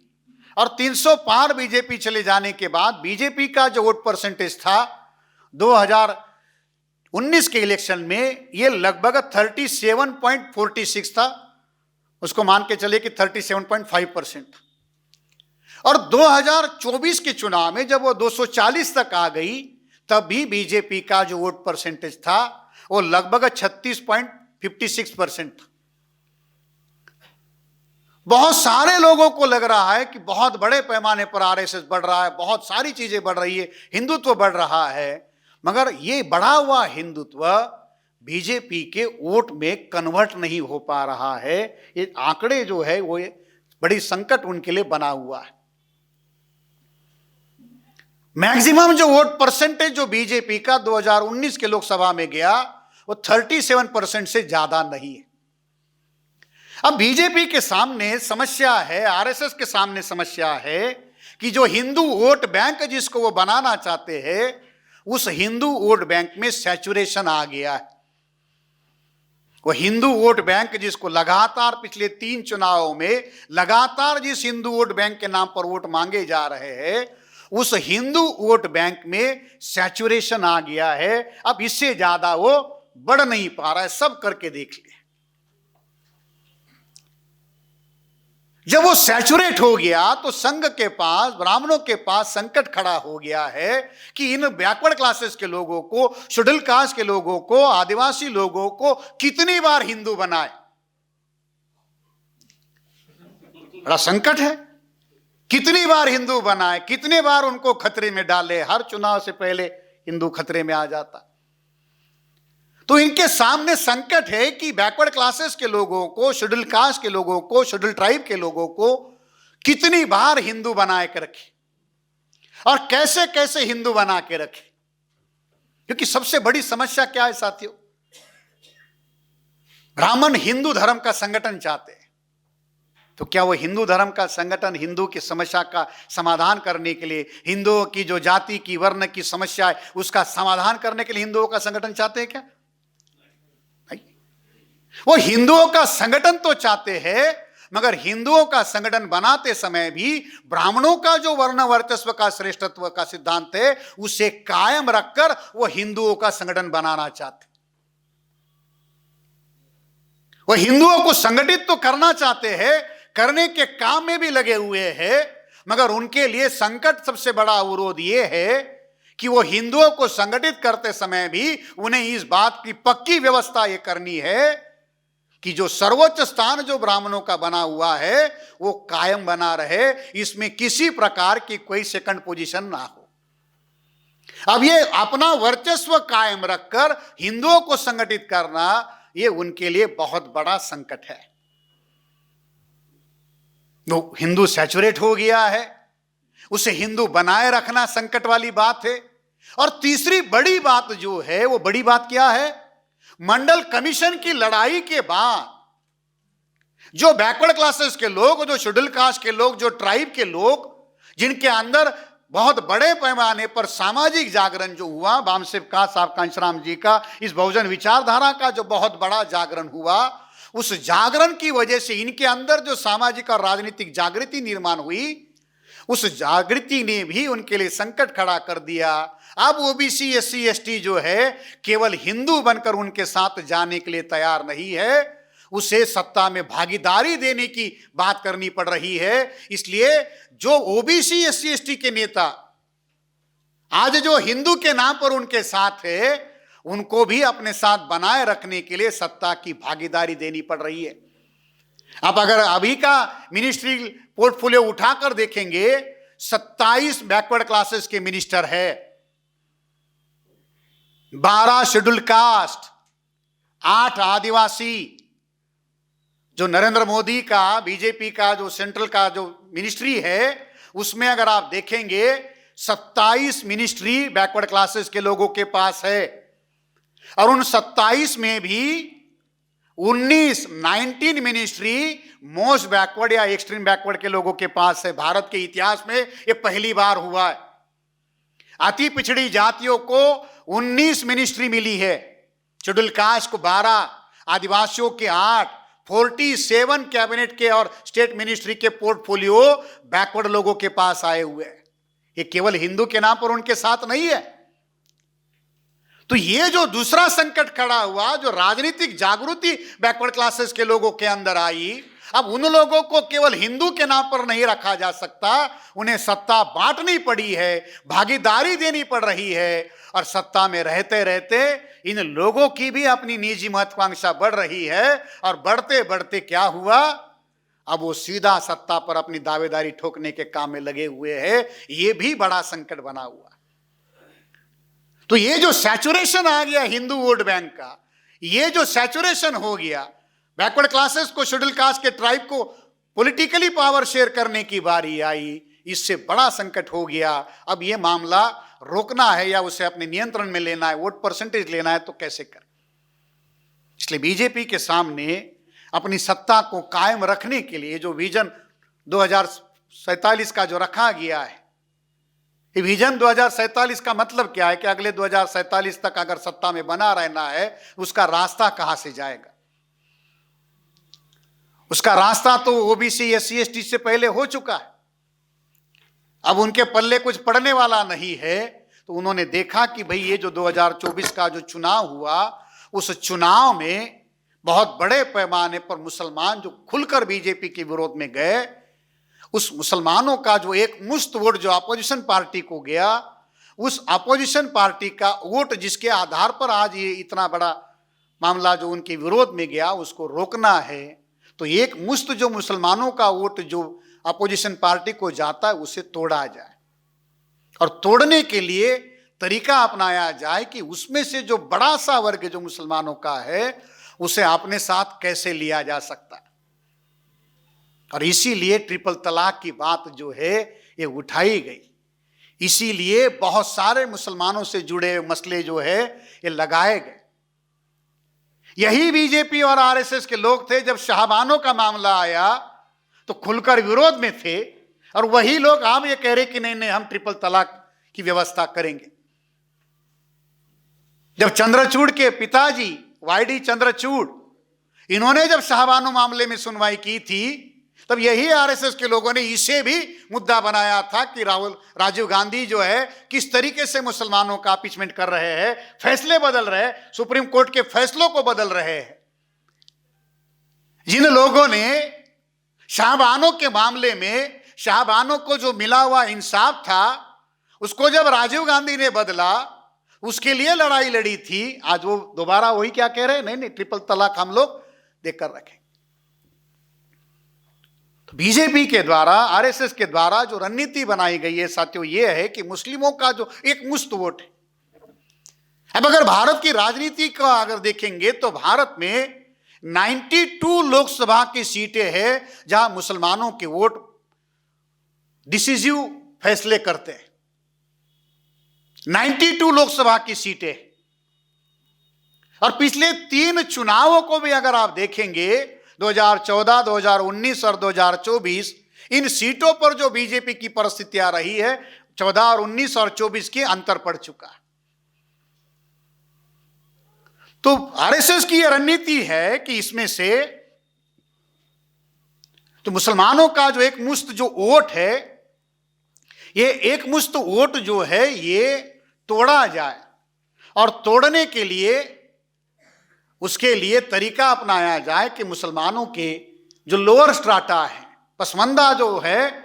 और 300 पार बीजेपी चले जाने के बाद बीजेपी का जो वोट परसेंटेज था 2019 के इलेक्शन में ये लगभग 37.46 था, उसको मान के चले कि 37.5% था। और 2024 के चुनाव में जब वो 240 तक आ गई तब भी बीजेपी का जो वोट परसेंटेज था वो लगभग 36.56% था। बहुत सारे लोगों को लग रहा है कि बहुत बड़े पैमाने पर आरएसएस बढ़ रहा है, बहुत सारी चीजें बढ़ रही है, हिंदुत्व बढ़ रहा है, मगर ये बढ़ा हुआ हिंदुत्व बीजेपी के वोट में कन्वर्ट नहीं हो पा रहा है। ये आंकड़े जो है वो बड़ी संकट उनके लिए बना हुआ है। मैक्सिमम जो वोट परसेंटेज जो बीजेपी का 2019 के लोकसभा में गया वो 37% से ज्यादा नहीं है। अब बीजेपी के सामने समस्या है, आरएसएस के सामने समस्या है कि जो हिंदू वोट बैंक जिसको वो बनाना चाहते हैं उस हिंदू वोट बैंक में सैचुरेशन आ गया है। वो हिंदू वोट बैंक जिसको लगातार पिछले 3 चुनावों में लगातार जिस हिंदू वोट बैंक के नाम पर वोट मांगे जा रहे हैं उस हिंदू वोट बैंक में सैचुरेशन आ गया है। अब इससे ज्यादा वो बढ़ नहीं पा रहा है, सब करके देख लिया। जब वो सैचुरेट हो गया तो संघ के पास, ब्राह्मणों के पास संकट खड़ा हो गया है कि इन बैकवर्ड क्लासेस के लोगों को, शेड्यूल कास्ट के लोगों को, आदिवासी लोगों को कितनी बार हिंदू बनाए। बड़ा संकट है, कितनी बार हिंदू बनाए, कितने बार उनको खतरे में डाले। हर चुनाव से पहले हिंदू खतरे में आ जाता। तो इनके सामने संकट है कि बैकवर्ड क्लासेस के लोगों को, शेड्यूल कास्ट के लोगों को, शेड्यूल ट्राइब के लोगों को कितनी बार हिंदू बना के रखे और कैसे कैसे हिंदू बना के रखे। क्योंकि सबसे बड़ी समस्या क्या है साथियों, ब्राह्मण हिंदू धर्म का संगठन चाहते हैं। तो क्या वो हिंदू धर्म का संगठन हिंदू की समस्या का समाधान करने के लिए, हिंदुओं की जो जाति की, वर्ण की समस्या है उसका समाधान करने के लिए हिंदुओं का संगठन चाहते हैं क्या? वो हिंदुओं का संगठन तो चाहते हैं, मगर हिंदुओं का संगठन बनाते समय भी ब्राह्मणों का जो वर्ण वर्चस्व का, श्रेष्ठत्व का सिद्धांत है उसे कायम रखकर वो हिंदुओं का संगठन बनाना चाहते। वो हिंदुओं को संगठित तो करना चाहते हैं, करने के काम में भी लगे हुए हैं, मगर उनके लिए संकट सबसे बड़ा अवरोध ये है कि वो हिंदुओं को संगठित करते समय भी उन्हें इस बात की पक्की व्यवस्था ये करनी है कि जो सर्वोच्च स्थान जो ब्राह्मणों का बना हुआ है वो कायम बना रहे, इसमें किसी प्रकार की कोई सेकंड पोजीशन ना हो। अब ये अपना वर्चस्व कायम रखकर हिंदुओं को संगठित करना ये उनके लिए बहुत बड़ा संकट है। तो हिंदू सैचुरेट हो गया है, उसे हिंदू बनाए रखना संकट वाली बात है। और तीसरी बड़ी बात जो है, वो बड़ी बात क्या है? मंडल कमीशन की लड़ाई के बाद जो बैकवर्ड क्लासेस के लोग, जो शेड्यूल कास्ट के लोग, जो ट्राइब के लोग, जिनके अंदर बहुत बड़े पैमाने पर सामाजिक जागरण जो हुआ, बामसेब का, साहब कांशीराम जी का, इस बहुजन विचारधारा का जो बहुत बड़ा जागरण हुआ, उस जागरण की वजह से इनके अंदर जो सामाजिक और राजनीतिक जागृति निर्माण हुई, उस जागृति ने भी उनके लिए संकट खड़ा कर दिया। अब ओबीसी एससी एसटी जो है केवल हिंदू बनकर उनके साथ जाने के लिए तैयार नहीं है, उसे सत्ता में भागीदारी देने की बात करनी पड़ रही है। इसलिए जो ओबीसी एससी एसटी के नेता आज जो हिंदू के नाम पर उनके साथ है, उनको भी अपने साथ बनाए रखने के लिए सत्ता की भागीदारी देनी पड़ रही है। अब अगर अभी का मिनिस्ट्री पोर्टफोलियो उठाकर देखेंगे, 27 बैकवर्ड क्लासेस के मिनिस्टर है, 12 शेड्यूल कास्ट, 8 आदिवासी। जो नरेंद्र मोदी का, बीजेपी का जो सेंट्रल का जो मिनिस्ट्री है, उसमें अगर आप देखेंगे 27 मिनिस्ट्री बैकवर्ड क्लासेस के लोगों के पास है। और उन 27 में भी 19 मिनिस्ट्री मोस्ट बैकवर्ड या एक्सट्रीम बैकवर्ड के लोगों के पास है। भारत के इतिहास में यह पहली बार हुआ है। अति पिछड़ी जातियों को 19 मिनिस्ट्री मिली है, शेड्यूल कास्ट को 12, आदिवासियों के 8, 47 कैबिनेट के और स्टेट मिनिस्ट्री के पोर्टफोलियो बैकवर्ड लोगों के पास आए हुए हैं। ये केवल हिंदू के नाम पर उनके साथ नहीं है। तो ये जो दूसरा संकट खड़ा हुआ, जो राजनीतिक जागृति बैकवर्ड क्लासेस के लोगों के अंदर आई, अब उन लोगों को केवल हिंदू के नाम पर नहीं रखा जा सकता, उन्हें सत्ता बांटनी पड़ी है, भागीदारी देनी पड़ रही है। और सत्ता में रहते रहते इन लोगों की भी अपनी निजी महत्वाकांक्षा बढ़ रही है। और बढ़ते बढ़ते क्या हुआ, अब वो सीधा सत्ता पर अपनी दावेदारी ठोकने के काम में लगे हुए हैं। ये भी बड़ा संकट बना हुआ। तो ये जो सैचुरेशन आ गया हिंदू वोट बैंक का, ये जो सैचुरेशन हो गया, बैकवर्ड क्लासेस को, शेड्यूल कास्ट के ट्राइब को पॉलिटिकली पावर शेयर करने की बारी आई, इससे बड़ा संकट हो गया। अब ये मामला रोकना है या उसे अपने नियंत्रण में लेना है, वोट परसेंटेज लेना है, तो कैसे करें? इसलिए बीजेपी के सामने अपनी सत्ता को कायम रखने के लिए जो विजन 2047 का जो रखा गया है, ये विजन 2047 का मतलब क्या है कि अगले 2047 तक अगर सत्ता में बना रहना है, उसका रास्ता कहां से जाएगा? उसका रास्ता तो ओबीसी एससी एसटी से पहले हो चुका है। अब उनके पल्ले कुछ पड़ने वाला नहीं है। तो उन्होंने देखा कि भाई ये जो 2024 का जो चुनाव हुआ, उस चुनाव में बहुत बड़े पैमाने पर मुसलमान जो खुलकर बीजेपी के विरोध में गए, उस मुसलमानों का जो एक मुश्त वोट जो अपोजिशन पार्टी को गया, उस अपोजिशन पार्टी का वोट जिसके आधार पर आज ये इतना बड़ा मामला जो उनके विरोध में गया, उसको रोकना है। तो एक मुश्त जो मुसलमानों का वोट जो अपोजिशन पार्टी को जाता है, उसे तोड़ा जाए। और तोड़ने के लिए तरीका अपनाया जाए कि उसमें से जो बड़ा सा वर्ग जो मुसलमानों का है, उसे अपने साथ कैसे लिया जा सकता है। और इसीलिए ट्रिपल तलाक की बात जो है ये उठाई गई। इसीलिए बहुत सारे मुसलमानों से जुड़े मसले जो है ये लगाए गए। यही बीजेपी और आरएसएस के लोग थे, जब शाहबानों का मामला आया तो खुलकर विरोध में थे, और वही लोग आप ये कह रहे कि नहीं नहीं हम ट्रिपल तलाक की व्यवस्था करेंगे। जब चंद्रचूड़ के पिताजी वाईडी चंद्रचूड़, इन्होंने जब शाहबानो मामले में सुनवाई की थी, तब यही आरएसएस के लोगों ने इसे भी मुद्दा बनाया था कि राजीव गांधी जो है किस तरीके से मुसलमानों का अपीचमेंट कर रहे हैं, फैसले बदल रहे हैं, सुप्रीम कोर्ट के फैसलों को बदल रहे हैं। जिन लोगों ने शाहबानों के मामले में शाहबानों को जो मिला हुआ इंसाफ था, उसको जब राजीव गांधी ने बदला, उसके लिए लड़ाई लड़ी थी, आज वो दोबारा वही क्या कह रहे हैं, नहीं नहीं ट्रिपल तलाक हम लोग देकर रखें। तो बीजेपी के द्वारा, आरएसएस के द्वारा जो रणनीति बनाई गई है साथियों, ये है कि मुस्लिमों का जो एक मुश्त वोट है। अब अगर भारत की राजनीति का अगर देखेंगे तो भारत में 92 लोकसभा की सीटें हैं जहां मुसलमानों के वोट डिसिसिव फैसले करते हैं। 92 लोकसभा की सीटें। और पिछले 3 चुनावों को भी अगर आप देखेंगे, 2014, 2019 और 2024, इन सीटों पर जो बीजेपी की परिस्थितियां रही है, 14 और 19 और 24 के अंतर पड़ चुका है। तो आरएसएस की यह रणनीति है कि इसमें से तो मुसलमानों का जो एक मुश्त जो वोट है, ये एक मुश्त वोट जो है ये तोड़ा जाए, और तोड़ने के लिए उसके लिए तरीका अपनाया जाए कि मुसलमानों के जो लोअर स्ट्राटा है, पसमानदा जो है,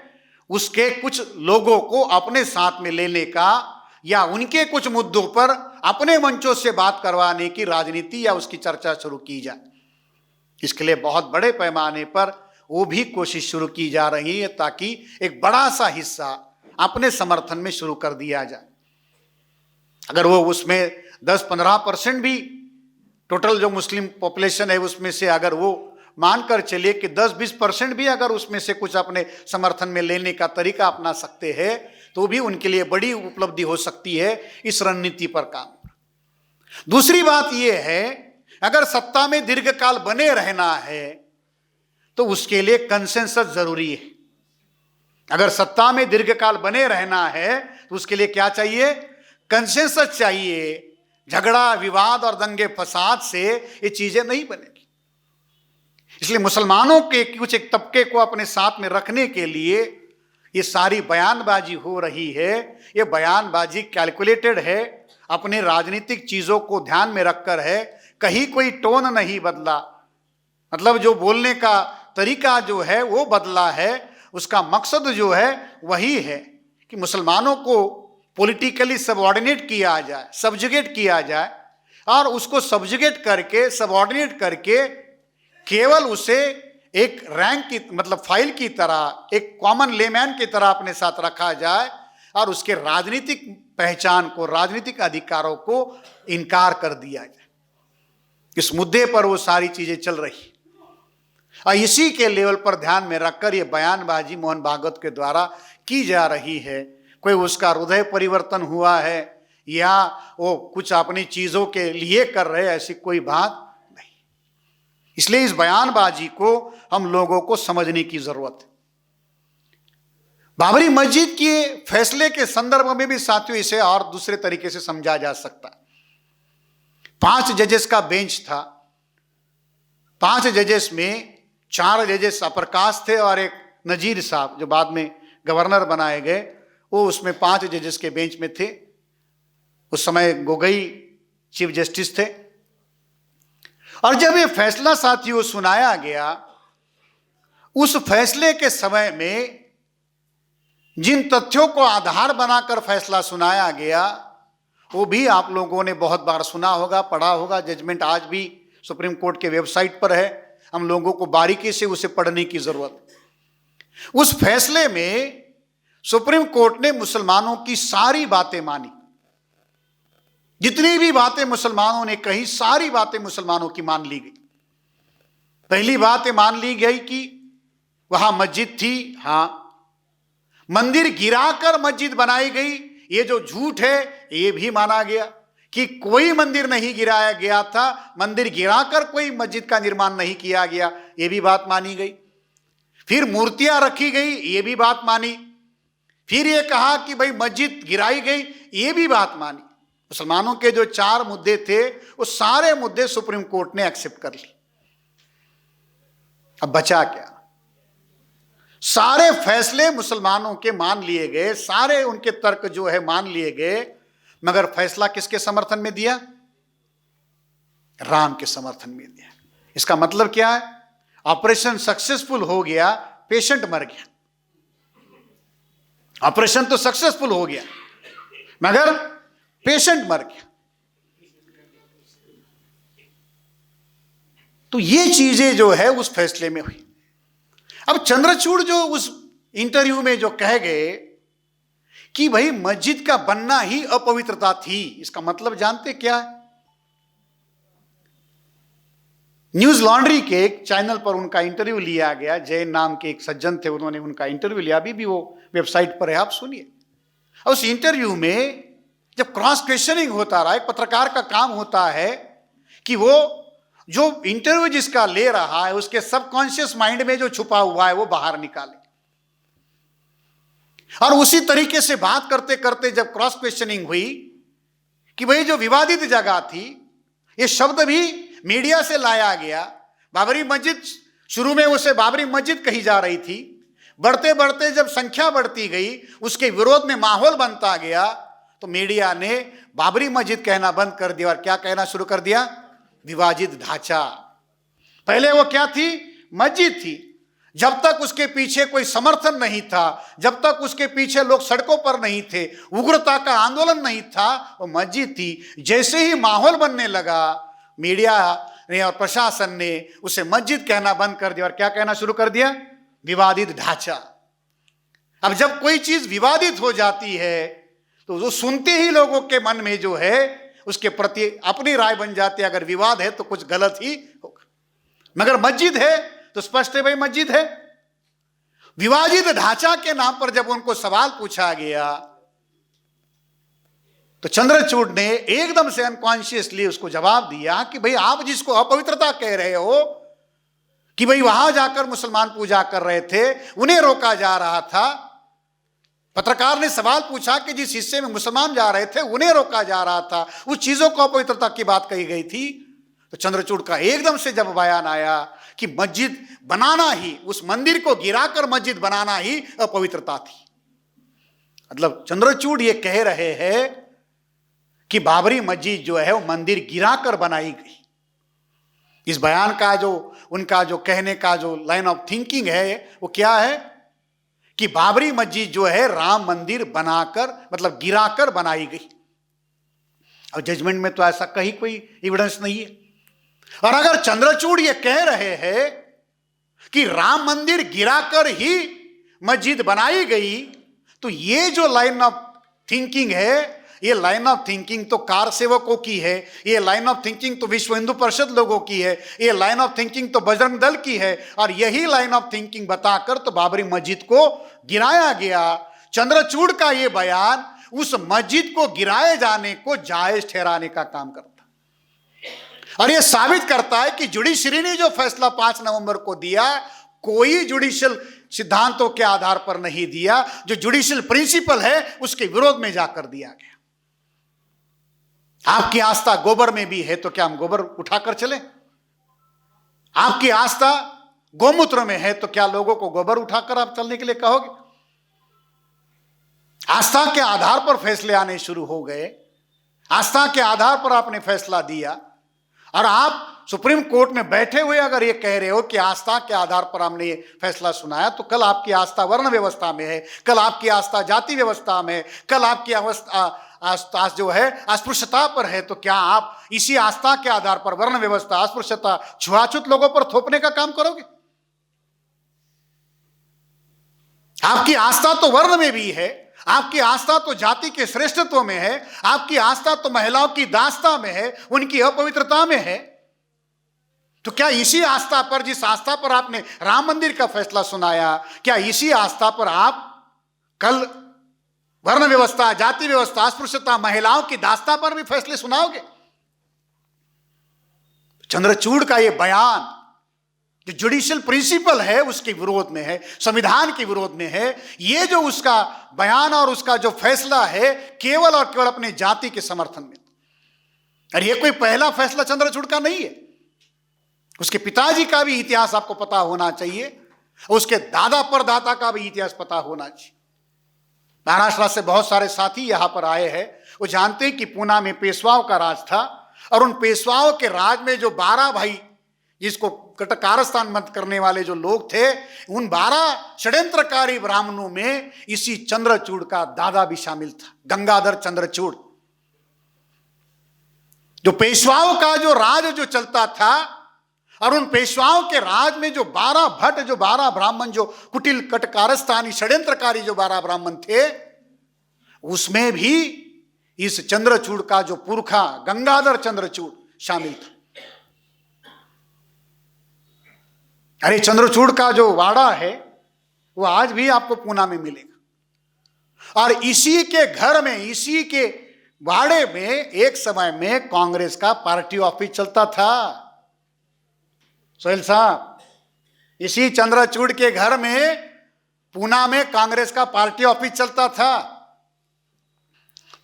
उसके कुछ लोगों को अपने साथ में लेने का या उनके कुछ मुद्दों पर अपने मंचों से बात करवाने की राजनीति या उसकी चर्चा शुरू की जाए। इसके लिए बहुत बड़े पैमाने पर वो भी कोशिश शुरू की जा रही है ताकि एक बड़ा सा हिस्सा अपने समर्थन में शुरू कर दिया जाए। अगर वो उसमें 10-15% भी टोटल जो मुस्लिम पॉपुलेशन है उसमें से अगर वो मानकर चलिए कि 10-20% भी अगर उसमें से कुछ अपने समर्थन में लेने का तरीका अपना सकते हैं, तो भी उनके लिए बड़ी उपलब्धि हो सकती है इस रणनीति पर काम। दूसरी बात यह है, अगर सत्ता में दीर्घकाल बने रहना है तो उसके लिए कंसेंसस जरूरी है। अगर सत्ता में दीर्घकाल बने रहना है तो उसके लिए क्या चाहिए? कंसेंसस चाहिए। झगड़ा, विवाद और दंगे फसाद से ये चीजें नहीं बनेगी। इसलिए मुसलमानों के कुछ एक तबके को अपने साथ में रखने के लिए ये सारी बयानबाजी हो रही है। ये बयानबाजी कैलकुलेटेड है, अपने राजनीतिक चीजों को ध्यान में रखकर है। कहीं कोई टोन नहीं बदला, मतलब जो बोलने का तरीका जो है वो बदला है। उसका मकसद जो है वही है कि मुसलमानों को पॉलिटिकली सबऑर्डिनेट किया जाए, सब्जुगेट किया जाए, और उसको सब्जुगेट करके, सबऑर्डिनेट करके केवल उसे एक रैंक की, मतलब फाइल की तरह, एक कॉमन लेमैन की तरह अपने साथ रखा जाए और उसके राजनीतिक पहचान को, राजनीतिक अधिकारों को इनकार कर दिया जाए। इस मुद्दे पर वो सारी चीजें चल रही और इसी के लेवल पर ध्यान में रखकर ये बयानबाजी मोहन भागवत के द्वारा की जा रही है। कोई उसका हृदय परिवर्तन हुआ है या वो कुछ अपनी चीजों के लिए कर रहे, ऐसी कोई बात नहीं। इसलिए इस बयानबाजी को हम लोगों को समझने की जरूरत है। बाबरी मस्जिद के फैसले के संदर्भ में भी साथियों इसे और दूसरे तरीके से समझा जा सकता है। 5 जजेस का बेंच था। 5 जजेस में 4 जजेस अपर कास्ट थे और एक नजीर साहब जो बाद में गवर्नर बनाए गए, वो उसमें 5 जजेस के बेंच में थे। उस समय गोगोई चीफ जस्टिस थे। और जब ये फैसला साथियों सुनाया गया, उस फैसले के समय में जिन तथ्यों को आधार बनाकर फैसला सुनाया गया वो भी आप लोगों ने बहुत बार सुना होगा, पढ़ा होगा। जजमेंट आज भी सुप्रीम कोर्ट के वेबसाइट पर है, हम लोगों को बारीकी से उसे पढ़ने की जरूरत है। उस फैसले में सुप्रीम कोर्ट ने मुसलमानों की सारी बातें मानी। जितनी भी बातें मुसलमानों ने कही, सारी बातें मुसलमानों की मान ली गई। पहली बात मान ली गई कि वहां मस्जिद थी, हां। मंदिर गिराकर मस्जिद बनाई गई, ये जो झूठ है ये भी माना गया कि कोई मंदिर नहीं गिराया गया था, मंदिर गिराकर कोई मस्जिद का निर्माण नहीं किया गया, ये भी बात मानी गई। फिर मूर्तियां रखी गई, ये भी बात मानी। फिर ये कहा कि भाई मस्जिद गिराई गई, ये भी बात मानी। मुसलमानों के जो 4 मुद्दे थे वो सारे मुद्दे सुप्रीम कोर्ट ने एक्सेप्ट कर ली। अब बचा क्या? सारे फैसले मुसलमानों के मान लिए गए, सारे उनके तर्क जो है मान लिए गए, मगर फैसला किसके समर्थन में दिया? राम के समर्थन में दिया। इसका मतलब क्या है? ऑपरेशन सक्सेसफुल हो गया, पेशेंट मर गया। ऑपरेशन तो सक्सेसफुल हो गया मगर पेशेंट मर गया। तो ये चीजें जो है उस फैसले में हुई। अब चंद्रचूड़ जो उस इंटरव्यू में जो कह गए कि भाई मस्जिद का बनना ही अपवित्रता थी, इसका मतलब जानते क्या है? न्यूज लॉन्ड्री के एक चैनल पर उनका इंटरव्यू लिया गया। जैन नाम के एक सज्जन थे, उन्होंने उनका इंटरव्यू लिया, अभी भी वो वेबसाइट पर है, आप सुनिए। और उस इंटरव्यू में जब क्रॉस क्वेश्चनिंग होता रहा, एक पत्रकार का काम होता है कि वो जो इंटरव्यू जिसका ले रहा है उसके सबकॉन्शियस माइंड में जो छुपा हुआ है वो बाहर निकाले। और उसी तरीके से बात करते करते जब क्रॉस क्वेश्चनिंग हुई कि भाई जो विवादित जगह थी, ये शब्द भी मीडिया से लाया गया। बाबरी मस्जिद, शुरू में उसे बाबरी मस्जिद कही जा रही थी, बढ़ते बढ़ते जब संख्या बढ़ती गई, उसके विरोध में माहौल बनता गया, तो मीडिया ने बाबरी मस्जिद कहना बंद कर दिया और क्या कहना शुरू कर दिया? विवादित ढांचा। पहले वो क्या थी? मस्जिद थी। जब तक उसके पीछे कोई समर्थन नहीं था, जब तक उसके पीछे लोग सड़कों पर नहीं थे, उग्रता का आंदोलन नहीं था, वो मस्जिद थी। जैसे ही माहौल बनने लगा, मीडिया ने और प्रशासन ने उसे मस्जिद कहना बंद कर दिया और क्या कहना शुरू कर दिया? विवादित ढांचा। अब जब कोई चीज विवादित हो जाती है तो वो सुनते ही लोगों के मन में जो है उसके प्रति अपनी राय बन जाती है, अगर विवाद है तो कुछ गलत ही होगा। मगर मस्जिद है तो स्पष्ट है भाई मस्जिद है। विवादित ढांचा के नाम पर जब उनको सवाल पूछा गया तो चंद्रचूड़ ने एकदम से अनकॉन्शियसली उसको जवाब दिया कि भाई आप जिसको अपवित्रता कह रहे हो कि भाई वहां जाकर मुसलमान पूजा कर रहे थे, उन्हें रोका जा रहा था। पत्रकार ने सवाल पूछा कि जिस हिस्से में मुसलमान जा रहे थे उन्हें रोका जा रहा था, उस चीजों को अपवित्रता की बात कही गई थी। तो चंद्रचूड़ का एकदम से जब बयान आया कि मस्जिद बनाना ही, उस मंदिर को गिराकर मस्जिद बनाना ही अपवित्रता थी। मतलब चंद्रचूड़ ये कह रहे हैं कि बाबरी मस्जिद जो है वो मंदिर गिराकर बनाई गई। इस बयान का जो उनका जो कहने का जो लाइन ऑफ थिंकिंग है वो क्या है कि बाबरी मस्जिद जो है राम मंदिर बनाकर, मतलब गिराकर बनाई गई। और जजमेंट में तो ऐसा कहीं कोई एविडेंस नहीं है। और अगर चंद्रचूड़ ये कह रहे हैं कि राम मंदिर गिराकर ही मस्जिद बनाई गई, तो ये जो लाइन ऑफ थिंकिंग है, ये लाइन ऑफ थिंकिंग तो कार सेवकों की है, ये लाइन ऑफ थिंकिंग तो विश्व हिंदू परिषद लोगों की है, ये लाइन ऑफ थिंकिंग तो बजरंग दल की है। और यही लाइन ऑफ थिंकिंग बताकर तो बाबरी मस्जिद को गिराया गया। चंद्रचूड़ का ये बयान उस मस्जिद को गिराए जाने को जायज ठहराने का काम करता और ये साबित करता है कि जुडिशरी ने जो फैसला 5 नवंबर को दिया, कोई जुडिशियल सिद्धांतों के आधार पर नहीं दिया। जो जुडिशियल प्रिंसिपल है उसके विरोध में जाकर दिया गया। आपकी आस्था गोबर में भी है तो क्या हम गोबर उठाकर चलें? आपकी आस्था गोमूत्र में है तो क्या लोगों को गोबर उठाकर आप चलने के लिए कहोगे? आस्था के आधार पर फैसले आने शुरू हो गए। आस्था के आधार पर आपने फैसला दिया और आप सुप्रीम कोर्ट में बैठे हुए अगर ये कह रहे हो कि आस्था के आधार पर हमने ये फैसला सुनाया, तो कल आपकी आस्था वर्ण व्यवस्था में है, कल आपकी आस्था जाति व्यवस्था में, कल आपकी आस्था जो है अस्पृश्यता पर है, तो क्या आप इसी आस्था के आधार पर वर्ण व्यवस्था, अस्पृश्यता, छुआछूत लोगों पर थोपने का काम करोगे? आपकी आस्था तो वर्ण में भी है, आपकी आस्था तो जाति के श्रेष्ठत्व में है, आपकी आस्था तो महिलाओं की दास्ता में है, उनकी अपवित्रता में है। तो क्या इसी आस्था पर, जिस आस्था पर आपने राम मंदिर का फैसला सुनाया, क्या इसी आस्था पर आप कल वर्ण व्यवस्था, जाति व्यवस्था, अस्पृश्यता, महिलाओं की दास्ता पर भी फैसले सुनाओगे? चंद्रचूड़ का यह बयान जो जुडिशियल प्रिंसिपल है उसके विरोध में है, संविधान के विरोध में है। ये जो उसका बयान और उसका जो फैसला है केवल और केवल अपने जाति के समर्थन में। और ये कोई पहला फैसला चंद्रचूड़ का नहीं है। उसके पिताजी का भी इतिहास आपको पता होना चाहिए, उसके दादा परदादा का भी इतिहास पता होना चाहिए। महाराष्ट्र से बहुत सारे साथी यहां पर आए हैं, वो जानते हैं कि पूना में पेशवाओं का राज था और उन पेशवाओं के राज में जो 12 भाई जिसको कटकारस्थान मत करने वाले जो लोग थे, उन 12 षड्यंत्रकारी ब्राह्मणों में इसी चंद्रचूड़ का दादा भी शामिल था, गंगाधर चंद्रचूड़। जो पेशवाओं का जो राज जो चलता था, और उन पेशवाओं के राज में जो 12 भट्ट, जो 12 ब्राह्मण, जो कुटिल कटकारस्थानी षड्यंत्रकारी जो 12 ब्राह्मण थे, उसमें भी इस चंद्रचूड़ का जो पुरखा गंगाधर चंद्रचूड़ शामिल था। अरे चंद्रचूड़ का जो वाड़ा है वो आज भी आपको पूना में मिलेगा। और इसी के घर में, इसी के वाड़े में एक समय में कांग्रेस का पार्टी ऑफिस चलता था। सोहेल साहब, इसी चंद्रचूड़ के घर में पूना में कांग्रेस का पार्टी ऑफिस चलता था।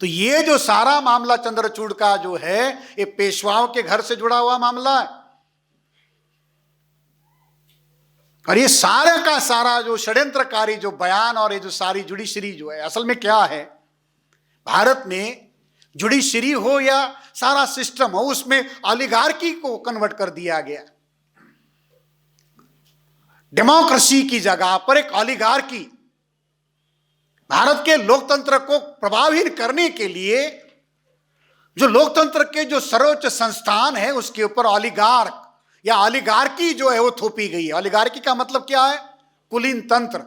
तो ये जो सारा मामला चंद्रचूड़ का जो है, ये पेशवाओं के घर से जुड़ा हुआ मामला है। और ये सारा का सारा जो षड्यंत्रकारी जो बयान और ये जो सारी जुडिशरी जो है, असल में क्या है, भारत में जुडिशरी हो या सारा सिस्टम हो, उसमें ऑलिगार्की को कन्वर्ट कर दिया गया। डेमोक्रेसी की जगह पर एक ऑलिगार्की, भारत के लोकतंत्र को प्रभावित करने के लिए जो लोकतंत्र के जो सर्वोच्च संस्थान है, उसके ऊपर ऑलिगार्क या ऑलिगार्की जो है वो थोपी गई है। ऑलिगार्की का मतलब क्या है? कुलीन तंत्र।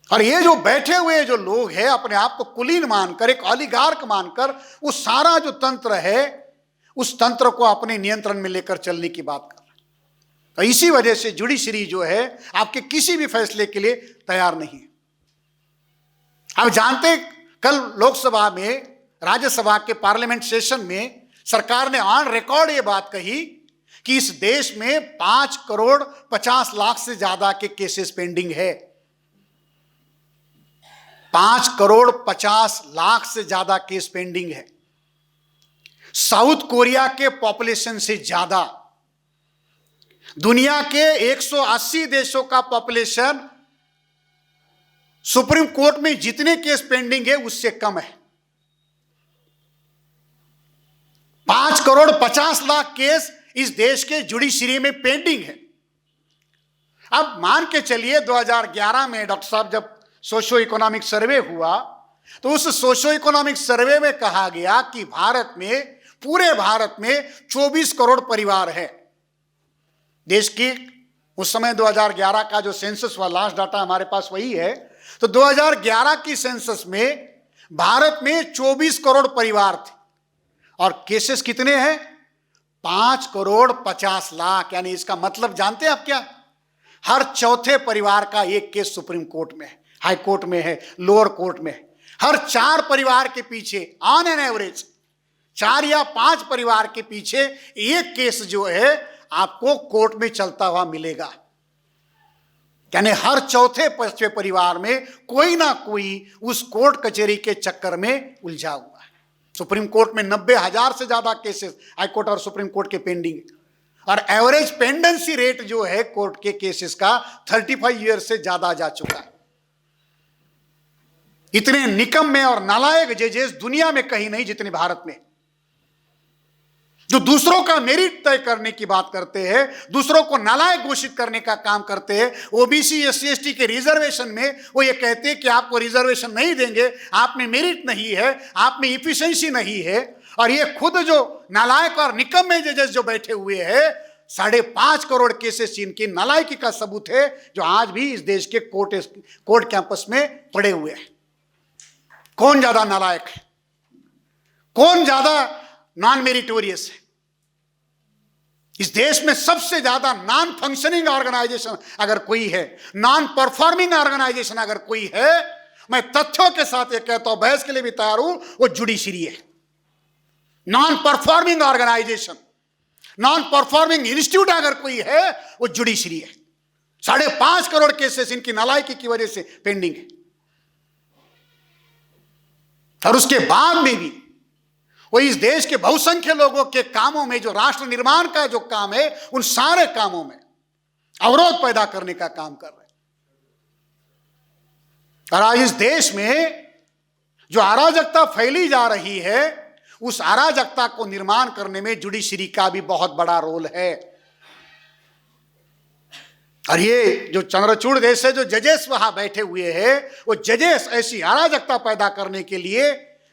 और ये जो बैठे हुए जो लोग हैं, अपने आप को कुलीन मानकर, एक ऑलिगार्क मानकर, वो सारा जो तंत्र है उस तंत्र को अपने नियंत्रण में लेकर चलने की बात कर रहे हैं। तो इसी वजह से जुडिशरी जो है आपके किसी भी फैसले के लिए तैयार नहीं है। आप जानते, कल लोकसभा में, राज्यसभा के पार्लियामेंट सेशन में सरकार ने ऑन रिकॉर्ड ये बात कही कि इस देश में 5 करोड़ 50 लाख से ज्यादा के केसेस पेंडिंग है। 5 करोड़ 50 लाख से ज्यादा केस पेंडिंग है। साउथ कोरिया के पॉपुलेशन से ज्यादा, दुनिया के 180 देशों का पॉपुलेशन, सुप्रीम कोर्ट में जितने केस पेंडिंग है उससे कम है। 5 करोड़ 50 लाख केस इस देश के जुडिशरी में पेंडिंग है। अब मान के चलिए 2011 में डॉक्टर साहब जब सोशो इकोनॉमिक सर्वे हुआ, तो उस सोशो इकोनॉमिक सर्वे में कहा गया कि भारत में, पूरे भारत में 24 करोड़ परिवार है। देश की उस समय 2011 का जो सेंसस हुआ, लास्ट डाटा हमारे पास वही है, तो 2011 की सेंसस में भारत में 24 करोड़ परिवार थे और केसेस कितने हैं? 5 करोड़ 50 लाख। यानी इसका मतलब जानते हैं आप क्या? हर चौथे परिवार का एक केस सुप्रीम कोर्ट में है, हाई कोर्ट में है, लोअर कोर्ट में है। हर 4 परिवार के पीछे ऑन एन एवरेज 4 या 5 परिवार के पीछे एक केस जो है आपको कोर्ट में चलता हुआ मिलेगा। यानी हर चौथे 5वें परिवार में कोई ना कोई उस कोर्ट कचहरी के चक्कर में उलझा हुआ है। सुप्रीम कोर्ट में 90,000 से ज्यादा केसेस हाई कोर्ट और सुप्रीम कोर्ट के पेंडिंग, और एवरेज पेंडेंसी रेट जो है कोर्ट के केसेस का 35 ईयर से ज्यादा जा चुका है। इतने निकम्मे और नालायक जजेस दुनिया में कहीं नहीं जितने भारत में, जो दूसरों का मेरिट तय करने की बात करते हैं, दूसरों को नालायक घोषित करने का काम करते हैं। ओबीसी एससी एसटी के रिजर्वेशन में वो ये कहते हैं कि आपको रिजर्वेशन नहीं देंगे, आप में मेरिट नहीं है, आप में इफिशिएंसी नहीं है। और ये खुद जो नालायक और निकम्मे जजेस जो बैठे हुए हैं, 5.5 करोड़ केसेस इनकी नालायकी का सबूत है, जो आज भी इस देश के कोर्ट कैंपस में पड़े हुए हैं। कौन ज्यादा नालायक है? कौन ज्यादा नॉन मेरिटोरियस है? इस देश में सबसे ज्यादा नॉन फंक्शनिंग ऑर्गेनाइजेशन अगर कोई है, नॉन परफॉर्मिंग ऑर्गेनाइजेशन अगर कोई है, मैं तथ्यों के साथ ये कहता हूं, बहस के लिए भी तैयार हूं, वो जुडिशरी है। Non performing organisation, non performing institute अगर कोई है, वो जुडिशरी है। 5.5 करोड़ केसेस इनकी नालायकी की वजह से पेंडिंग है। और उसके बाद में भी वो इस देश के बहुसंख्य लोगों के कामों में, जो राष्ट्र निर्माण का जो काम है, उन सारे कामों में अवरोध पैदा करने का काम कर रहे हैं। और आज इस देश में जो अराजकता फैली जा रही है, उस अराजकता को निर्माण करने में जुडिशरी का भी बहुत बड़ा रोल है। और ये जो चंद्रचूड़ देश से जो जजेस वहां बैठे हुए हैं, वो जजेस ऐसी अराजकता पैदा करने के लिए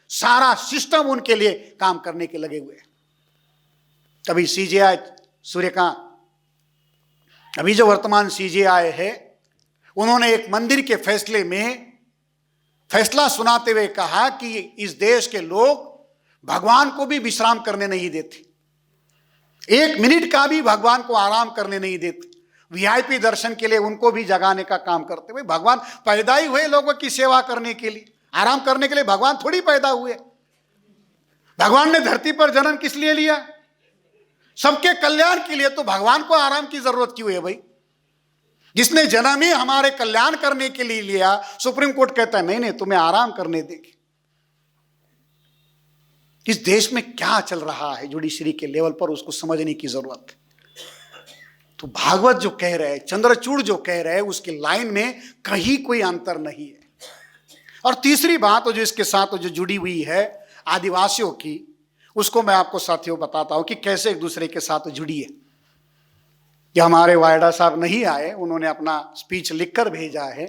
सारा सिस्टम उनके लिए काम करने के लगे हुए हैं। कभी सीजेआई सूर्यकांत, अभी जो वर्तमान सीजेआई है, उन्होंने एक मंदिर के फैसले में फैसला सुनाते हुए कहा कि इस देश के लोग भगवान को भी विश्राम करने नहीं देते, 1 मिनट का भी भगवान को आराम करने नहीं देते, वीआईपी दर्शन के लिए उनको भी जगाने का काम करते। भाई भगवान पैदा ही हुए लोगों की सेवा करने के लिए, आराम करने के लिए भगवान थोड़ी पैदा हुए। भगवान ने धरती पर जन्म किस लिए लिया? सबके कल्याण के लिए। तो भगवान को आराम की जरूरत क्यों है भाई? जिसने जन्म ही हमारे कल्याण करने के लिए लिया, सुप्रीम कोर्ट कहता है नहीं नहीं तुम्हें आराम करने देंगे। इस देश में क्या चल रहा है जुडिशरी के लेवल पर, उसको समझने की जरूरत है। तो भागवत जो कह रहे हैं, चंद्रचूड़ जो कह रहे हैं, उसकी लाइन में कहीं कोई अंतर नहीं है। और तीसरी बात जो इसके साथ जो जुड़ी हुई है आदिवासियों की, उसको मैं आपको साथियों बताता हूं कि कैसे एक दूसरे के साथ जुड़ी है। ये हमारे वायडा साहब नहीं आए, उन्होंने अपना स्पीच लिखकर भेजा है।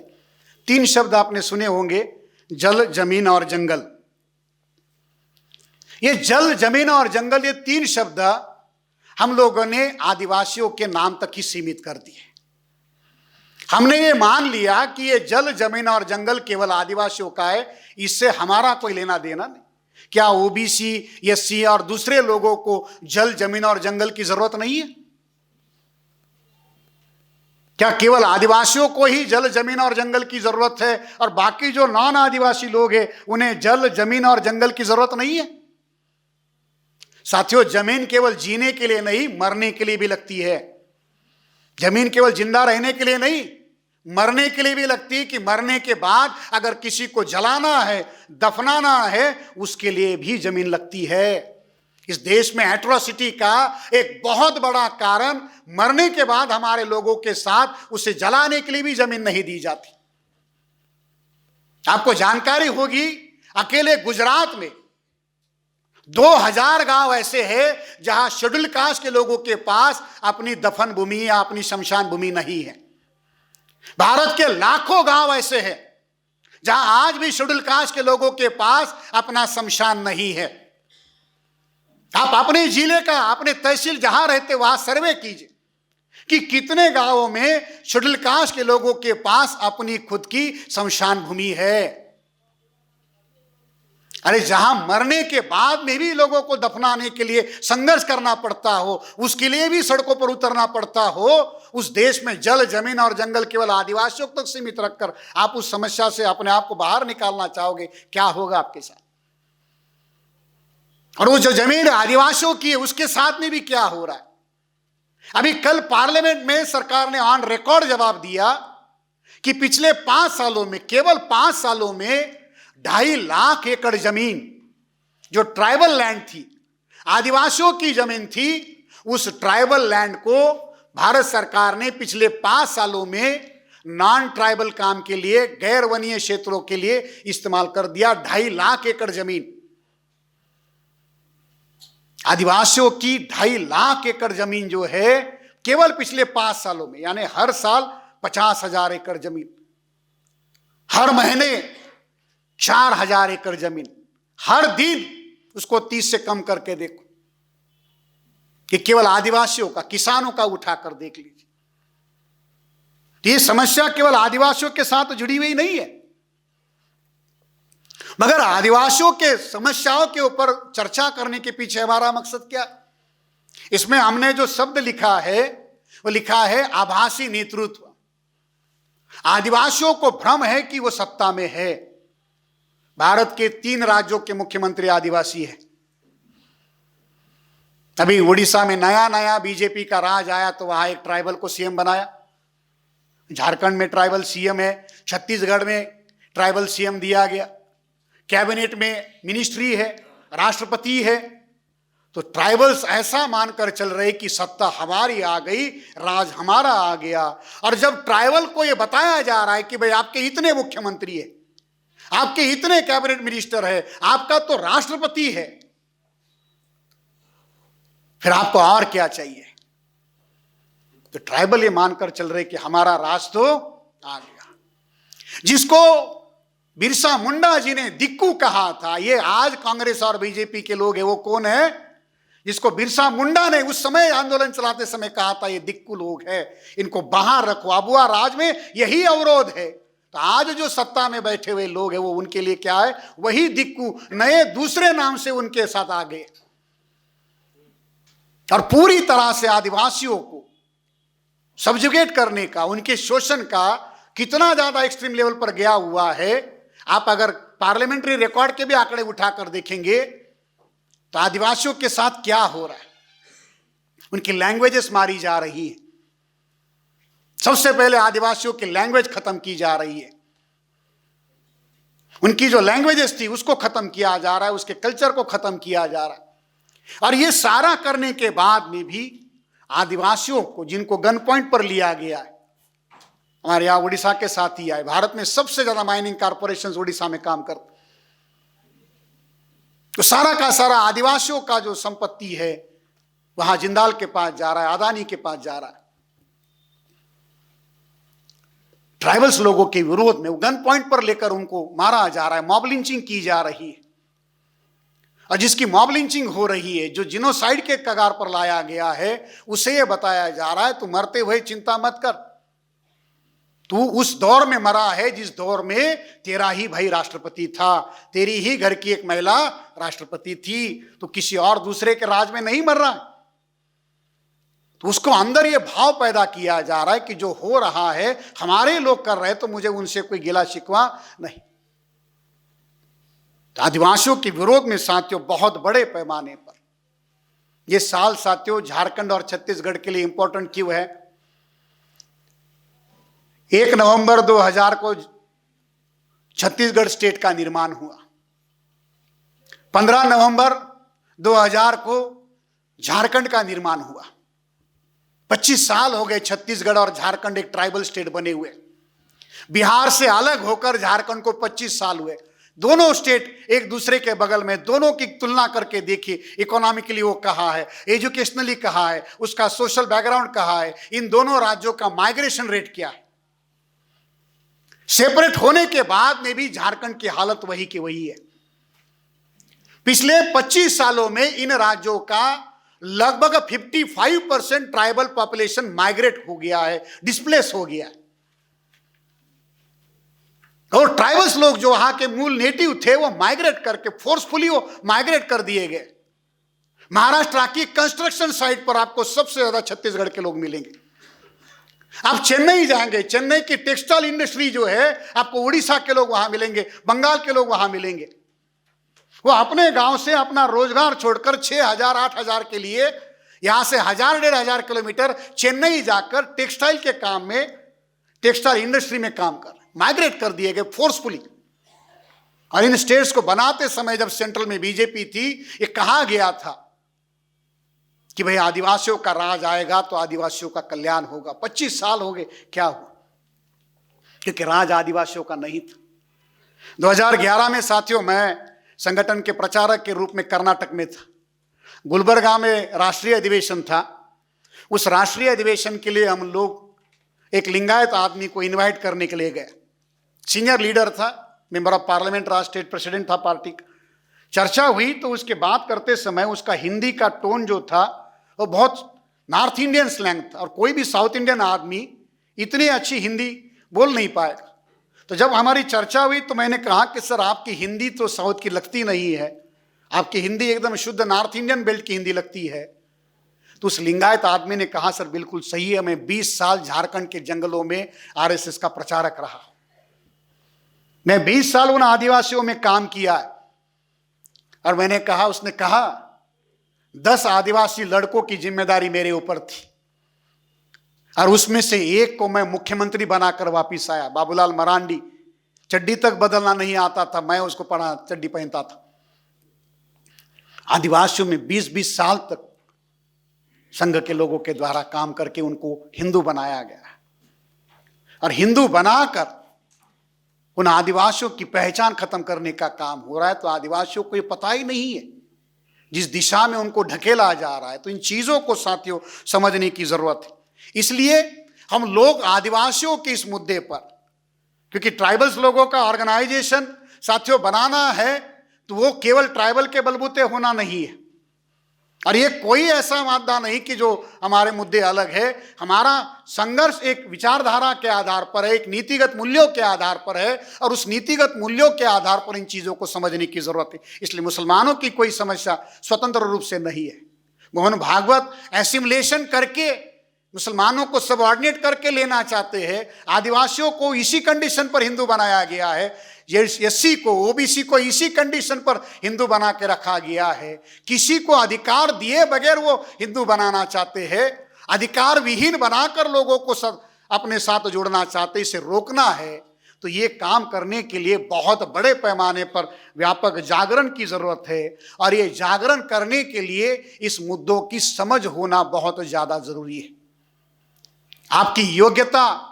3 शब्द आपने सुने होंगे, जल, जमीन और जंगल। ये जल, जमीन और जंगल, ये 3 शब्द हम लोगों ने आदिवासियों के नाम तक ही सीमित कर दिए। हमने ये मान लिया कि ये जल, जमीन और जंगल केवल आदिवासियों का है, इससे हमारा कोई लेना देना नहीं। क्या ओबीसी, एससी और दूसरे लोगों को जल, जमीन और जंगल की जरूरत नहीं है? क्या केवल आदिवासियों को ही जल, जमीन और जंगल की जरूरत है और बाकी जो नॉन आदिवासी लोग हैं उन्हें जल, जमीन और जंगल की जरूरत नहीं है? साथियों, जमीन केवल जीने के लिए नहीं, मरने के लिए भी लगती है। जमीन केवल जिंदा रहने के लिए नहीं, मरने के लिए भी लगती है। कि मरने के बाद अगर किसी को जलाना है, दफनाना है, उसके लिए भी जमीन लगती है। इस देश में एट्रोसिटी का एक बहुत बड़ा कारण मरने के बाद हमारे लोगों के साथ उसे जलाने के लिए भी जमीन नहीं दी जाती। आपको जानकारी होगी, अकेले गुजरात में 2000 गांव ऐसे हैं जहां शेड्यूल कास्ट के लोगों के पास अपनी दफन भूमि या अपनी शमशान भूमि नहीं है। भारत के लाखों गांव ऐसे हैं जहां आज भी शेड्यूल कास्ट के लोगों के पास अपना शमशान नहीं है। आप अपने जिले का, अपने तहसील जहां रहते वहां सर्वे कीजिए कि कितने गांवों में शेड्यूल कास्ट के लोगों के पास अपनी खुद की शमशान भूमि है। अरे जहां मरने के बाद में भी लोगों को दफनाने के लिए संघर्ष करना पड़ता हो, उसके लिए भी सड़कों पर उतरना पड़ता हो, उस देश में जल, जमीन और जंगल केवल आदिवासियों तक सीमित रखकर आप उस समस्या से अपने आप को बाहर निकालना चाहोगे, क्या होगा आपके साथ? और वो जो जमीन आदिवासियों की है उसके साथ में भी क्या हो रहा है? अभी कल पार्लियामेंट में सरकार ने ऑन रिकॉर्ड जवाब दिया कि पिछले 5 सालों में, केवल 5 सालों में 2.5 लाख एकड़ जमीन जो ट्राइबल लैंड थी, आदिवासियों की जमीन थी, उस ट्राइबल लैंड को भारत सरकार ने पिछले 5 सालों में नॉन ट्राइबल काम के लिए, गैर वनीय क्षेत्रों के लिए इस्तेमाल कर दिया। 2.5 लाख एकड़ जमीन, आदिवासियों की 2.5 लाख एकड़ जमीन जो है केवल पिछले 5 सालों में, यानी हर साल 50,000 एकड़ जमीन, हर महीने 4,000 एकड़ जमीन, हर दिन उसको 30 से कम करके देखो कि केवल आदिवासियों का, किसानों का उठाकर देख लीजिए। तो ये समस्या केवल आदिवासियों के साथ जुड़ी हुई नहीं है, मगर आदिवासियों के समस्याओं के ऊपर चर्चा करने के पीछे हमारा मकसद क्या? इसमें हमने जो शब्द लिखा है वो लिखा है आभासी नेतृत्व। आदिवासियों को भ्रम है कि वो सत्ता में है। भारत के 3 राज्यों के मुख्यमंत्री आदिवासी है। अभी उड़ीसा में नया नया बीजेपी का राज आया तो वहां एक ट्राइबल को सीएम बनाया। झारखंड में ट्राइबल सीएम है, छत्तीसगढ़ में ट्राइबल सीएम दिया गया, कैबिनेट में मिनिस्ट्री है, राष्ट्रपति है। तो ट्राइबल्स ऐसा मानकर चल रहे कि सत्ता हमारी आ गई, राज हमारा आ गया। और जब ट्राइबल को यह बताया जा रहा है कि भाई आपके इतने मुख्यमंत्री है, आपके इतने कैबिनेट मिनिस्टर है, आपका तो राष्ट्रपति है, फिर आपको और क्या चाहिए? तो ट्राइबल ये मानकर चल रहे कि हमारा राज तो आ गया। जिसको बिरसा मुंडा जी ने दिक्कू कहा था, ये आज कांग्रेस और बीजेपी के लोग हैं। वो कौन है? जिसको बिरसा मुंडा ने उस समय आंदोलन चलाते समय कहा था ये दिक्कू लोग है, इनको बाहर रखो, अबुआ राज में यही अवरोध है। तो आज जो सत्ता में बैठे हुए लोग हैं वो उनके लिए क्या है? वही दिक्कू, नए दूसरे नाम से उनके साथ आ गए और पूरी तरह से आदिवासियों को सब्जुगेट करने का, उनके शोषण का कितना ज्यादा एक्सट्रीम लेवल पर गया हुआ है। आप अगर पार्लियामेंट्री रिकॉर्ड के भी आंकड़े उठाकर देखेंगे तो आदिवासियों के साथ क्या हो रहा है। उनकी लैंग्वेजेस मारी जा रही है। सबसे पहले आदिवासियों की लैंग्वेज खत्म की जा रही है। उनकी जो लैंग्वेजेस थी उसको खत्म किया जा रहा है, उसके कल्चर को खत्म किया जा रहा है। और ये सारा करने के बाद में भी आदिवासियों को, जिनको गन पॉइंट पर लिया गया है, हमारे यहां उड़ीसा के साथ ही आए, भारत में सबसे ज्यादा माइनिंग कॉर्पोरेशन उड़ीसा में काम करते, तो सारा का सारा आदिवासियों का जो संपत्ति है वहां जिंदाल के पास जा रहा है, अदानी के पास जा रहा है। ट्राइबल्स लोगों के विरोध में गन पॉइंट पर लेकर उनको मारा जा रहा है, मॉब लिंचिंग की जा रही है। और जिसकी मॉब लिंचिंग हो रही है, जो जिनोसाइड के कगार पर लाया गया है, उसे यह बताया जा रहा है तू मरते हुए चिंता मत कर, तू उस दौर में मरा है जिस दौर में तेरा ही भाई राष्ट्रपति था, तेरी ही घर की एक महिला राष्ट्रपति थी, तो किसी और दूसरे के राज में नहीं मर रहा है। तो उसको अंदर यह भाव पैदा किया जा रहा है कि जो हो रहा है हमारे लोग कर रहे हैं तो मुझे उनसे कोई गिला शिकवा नहीं। तो आदिवासियों के विरोध में साथियों बहुत बड़े पैमाने पर यह साल साथियों झारखंड और छत्तीसगढ़ के लिए इंपॉर्टेंट क्यों है? 1 नवंबर 2000 को छत्तीसगढ़ स्टेट का निर्माण हुआ। 15 नवंबर 2000 को झारखंड का निर्माण हुआ। 25 साल हो गए छत्तीसगढ़ और झारखंड एक ट्राइबल स्टेट बने हुए। बिहार से अलग होकर झारखंड को 25 साल हुए। दोनों स्टेट एक दूसरे के बगल में, दोनों की तुलना करके देखिए, इकोनॉमिकली वो कहाँ है, एजुकेशनली कहाँ है, उसका सोशल बैकग्राउंड कहाँ है, इन दोनों राज्यों का माइग्रेशन रेट क्या है। सेपरेट होने के बाद में भी झारखंड की हालत वही की वही है। पिछले 25 सालों में इन राज्यों का लगभग 55% ट्राइबल पॉपुलेशन माइग्रेट हो गया है, डिस्प्लेस हो गया है। और ट्राइबल्स लोग जो वहां के मूल नेटिव थे वो माइग्रेट करके फोर्सफुली वो माइग्रेट कर दिए गए। महाराष्ट्र की कंस्ट्रक्शन साइट पर आपको सबसे ज्यादा छत्तीसगढ़ के लोग मिलेंगे। आप चेन्नई जाएंगे, चेन्नई की टेक्सटाइल इंडस्ट्री जो है, आपको उड़ीसा के लोग वहां मिलेंगे, बंगाल के लोग वहां मिलेंगे। वो अपने गांव से अपना रोजगार छोड़कर 6,000 8,000 के लिए यहां से 1,000-1,500 किलोमीटर चेन्नई जाकर टेक्सटाइल के काम में, टेक्सटाइल इंडस्ट्री में काम कर माइग्रेट कर दिए गए फोर्सफुली। और इन स्टेट्स को बनाते समय जब सेंट्रल में बीजेपी थी, ये कहा गया था कि भाई आदिवासियों का राज आएगा तो आदिवासियों का कल्याण होगा। 25 साल हो गए, क्या हुआ? क्योंकि राज आदिवासियों का नहीं था। 2011 में साथियों मैं संगठन के प्रचारक के रूप में कर्नाटक में था। गुलबर्गा में राष्ट्रीय अधिवेशन था। उस राष्ट्रीय अधिवेशन के लिए हम लोग एक लिंगायत आदमी को इनवाइट करने के लिए गए। सीनियर लीडर था, मेंबर ऑफ पार्लियामेंट रहा, स्टेट प्रेसिडेंट था पार्टी का। चर्चा हुई तो उसके बात करते समय उसका हिंदी का टोन जो था वो बहुत नॉर्थ इंडियन स्लैंग था, और कोई भी साउथ इंडियन आदमी इतनी अच्छी हिंदी बोल नहीं पाएगा। तो जब हमारी चर्चा हुई तो मैंने कहा कि सर आपकी हिंदी तो साउथ की लगती नहीं है, आपकी हिंदी एकदम शुद्ध नॉर्थ इंडियन बेल्ट की हिंदी लगती है। तो उस लिंगायत आदमी ने कहा सर बिल्कुल सही है, मैं 20 साल झारखंड के जंगलों में आरएसएस का प्रचारक रहा, मैं 20 साल उन आदिवासियों में काम किया है। और मैंने कहा, उसने कहा 10 आदिवासी लड़कों की जिम्मेदारी मेरे ऊपर थी और उसमें से एक को मैं मुख्यमंत्री बनाकर वापिस आया। बाबूलाल मरांडी, चड्डी तक बदलना नहीं आता था, मैं उसको पढ़ा चड्डी पहनता था। आदिवासियों में 20-20 साल तक संघ के लोगों के द्वारा काम करके उनको हिंदू बनाया गया, और हिंदू बनाकर उन आदिवासियों की पहचान खत्म करने का काम हो रहा है। तो आदिवासियों को ये पता ही नहीं है जिस दिशा में उनको ढकेला जा रहा है। तो इन चीजों को साथियों समझने की जरूरत है। इसलिए हम लोग आदिवासियों के इस मुद्दे पर, क्योंकि ट्राइबल्स लोगों का ऑर्गेनाइजेशन साथियों बनाना है तो वो केवल ट्राइबल के बलबूते होना नहीं है, और ये कोई ऐसा मादा नहीं कि जो हमारे मुद्दे अलग है। हमारा संघर्ष एक विचारधारा के आधार पर है, एक नीतिगत मूल्यों के आधार पर है, और उस नीतिगत मूल्यों के आधार पर इन चीजों को समझने की जरूरत है। इसलिए मुसलमानों की कोई समस्या स्वतंत्र रूप से नहीं है। मोहन भागवत एसिमुलेशन करके मुसलमानों को सबऑर्डिनेट करके लेना चाहते हैं। आदिवासियों को इसी कंडीशन पर हिंदू बनाया गया है, एससी को, ओबीसी को इसी कंडीशन पर हिंदू बना के रखा गया है। किसी को अधिकार दिए बगैर वो हिंदू बनाना चाहते हैं, अधिकार विहीन बनाकर लोगों को सब अपने साथ जोड़ना चाहते, इसे रोकना है। तो ये काम करने के लिए बहुत बड़े पैमाने पर व्यापक जागरण की जरूरत है, और ये जागरण करने के लिए इस मुद्दों की समझ होना बहुत ज्यादा जरूरी है। आपकी योग्यता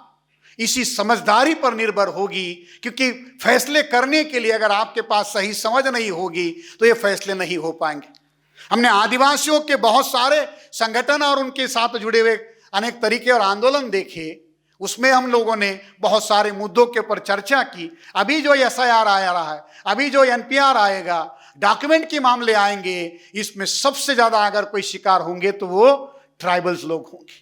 इसी समझदारी पर निर्भर होगी, क्योंकि फैसले करने के लिए अगर आपके पास सही समझ नहीं होगी तो ये फैसले नहीं हो पाएंगे। हमने आदिवासियों के बहुत सारे संगठन और उनके साथ जुड़े हुए अनेक तरीके और आंदोलन देखे, उसमें हम लोगों ने बहुत सारे मुद्दों के ऊपर चर्चा की। अभी जो एसआईआर आ रहा है, अभी जो एनपीआर आएगा, डॉक्यूमेंट के मामले आएंगे, इसमें सबसे ज्यादा अगर कोई शिकार होंगे तो वो ट्राइबल्स लोग होंगे।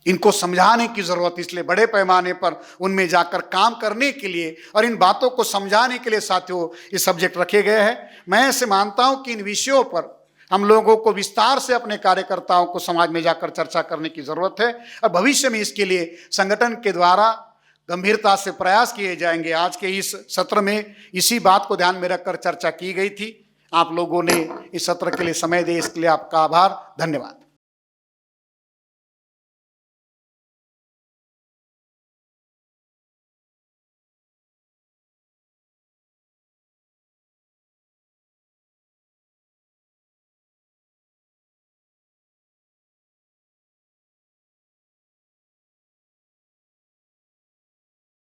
इनको समझाने की जरूरत, इसलिए बड़े पैमाने पर उनमें जाकर काम करने के लिए और इन बातों को समझाने के लिए साथियों ये सब्जेक्ट रखे गए हैं। मैं ऐसे मानता हूं कि इन विषयों पर हम लोगों को विस्तार से अपने कार्यकर्ताओं को समाज में जाकर चर्चा करने की जरूरत है, और भविष्य में इसके लिए संगठन के द्वारा गंभीरता से प्रयास किए जाएंगे। आज के इस सत्र में इसी बात को ध्यान में रखकर चर्चा की गई थी। आप लोगों ने इस सत्र के लिए समय दिए, इसके लिए आपका आभार, धन्यवाद।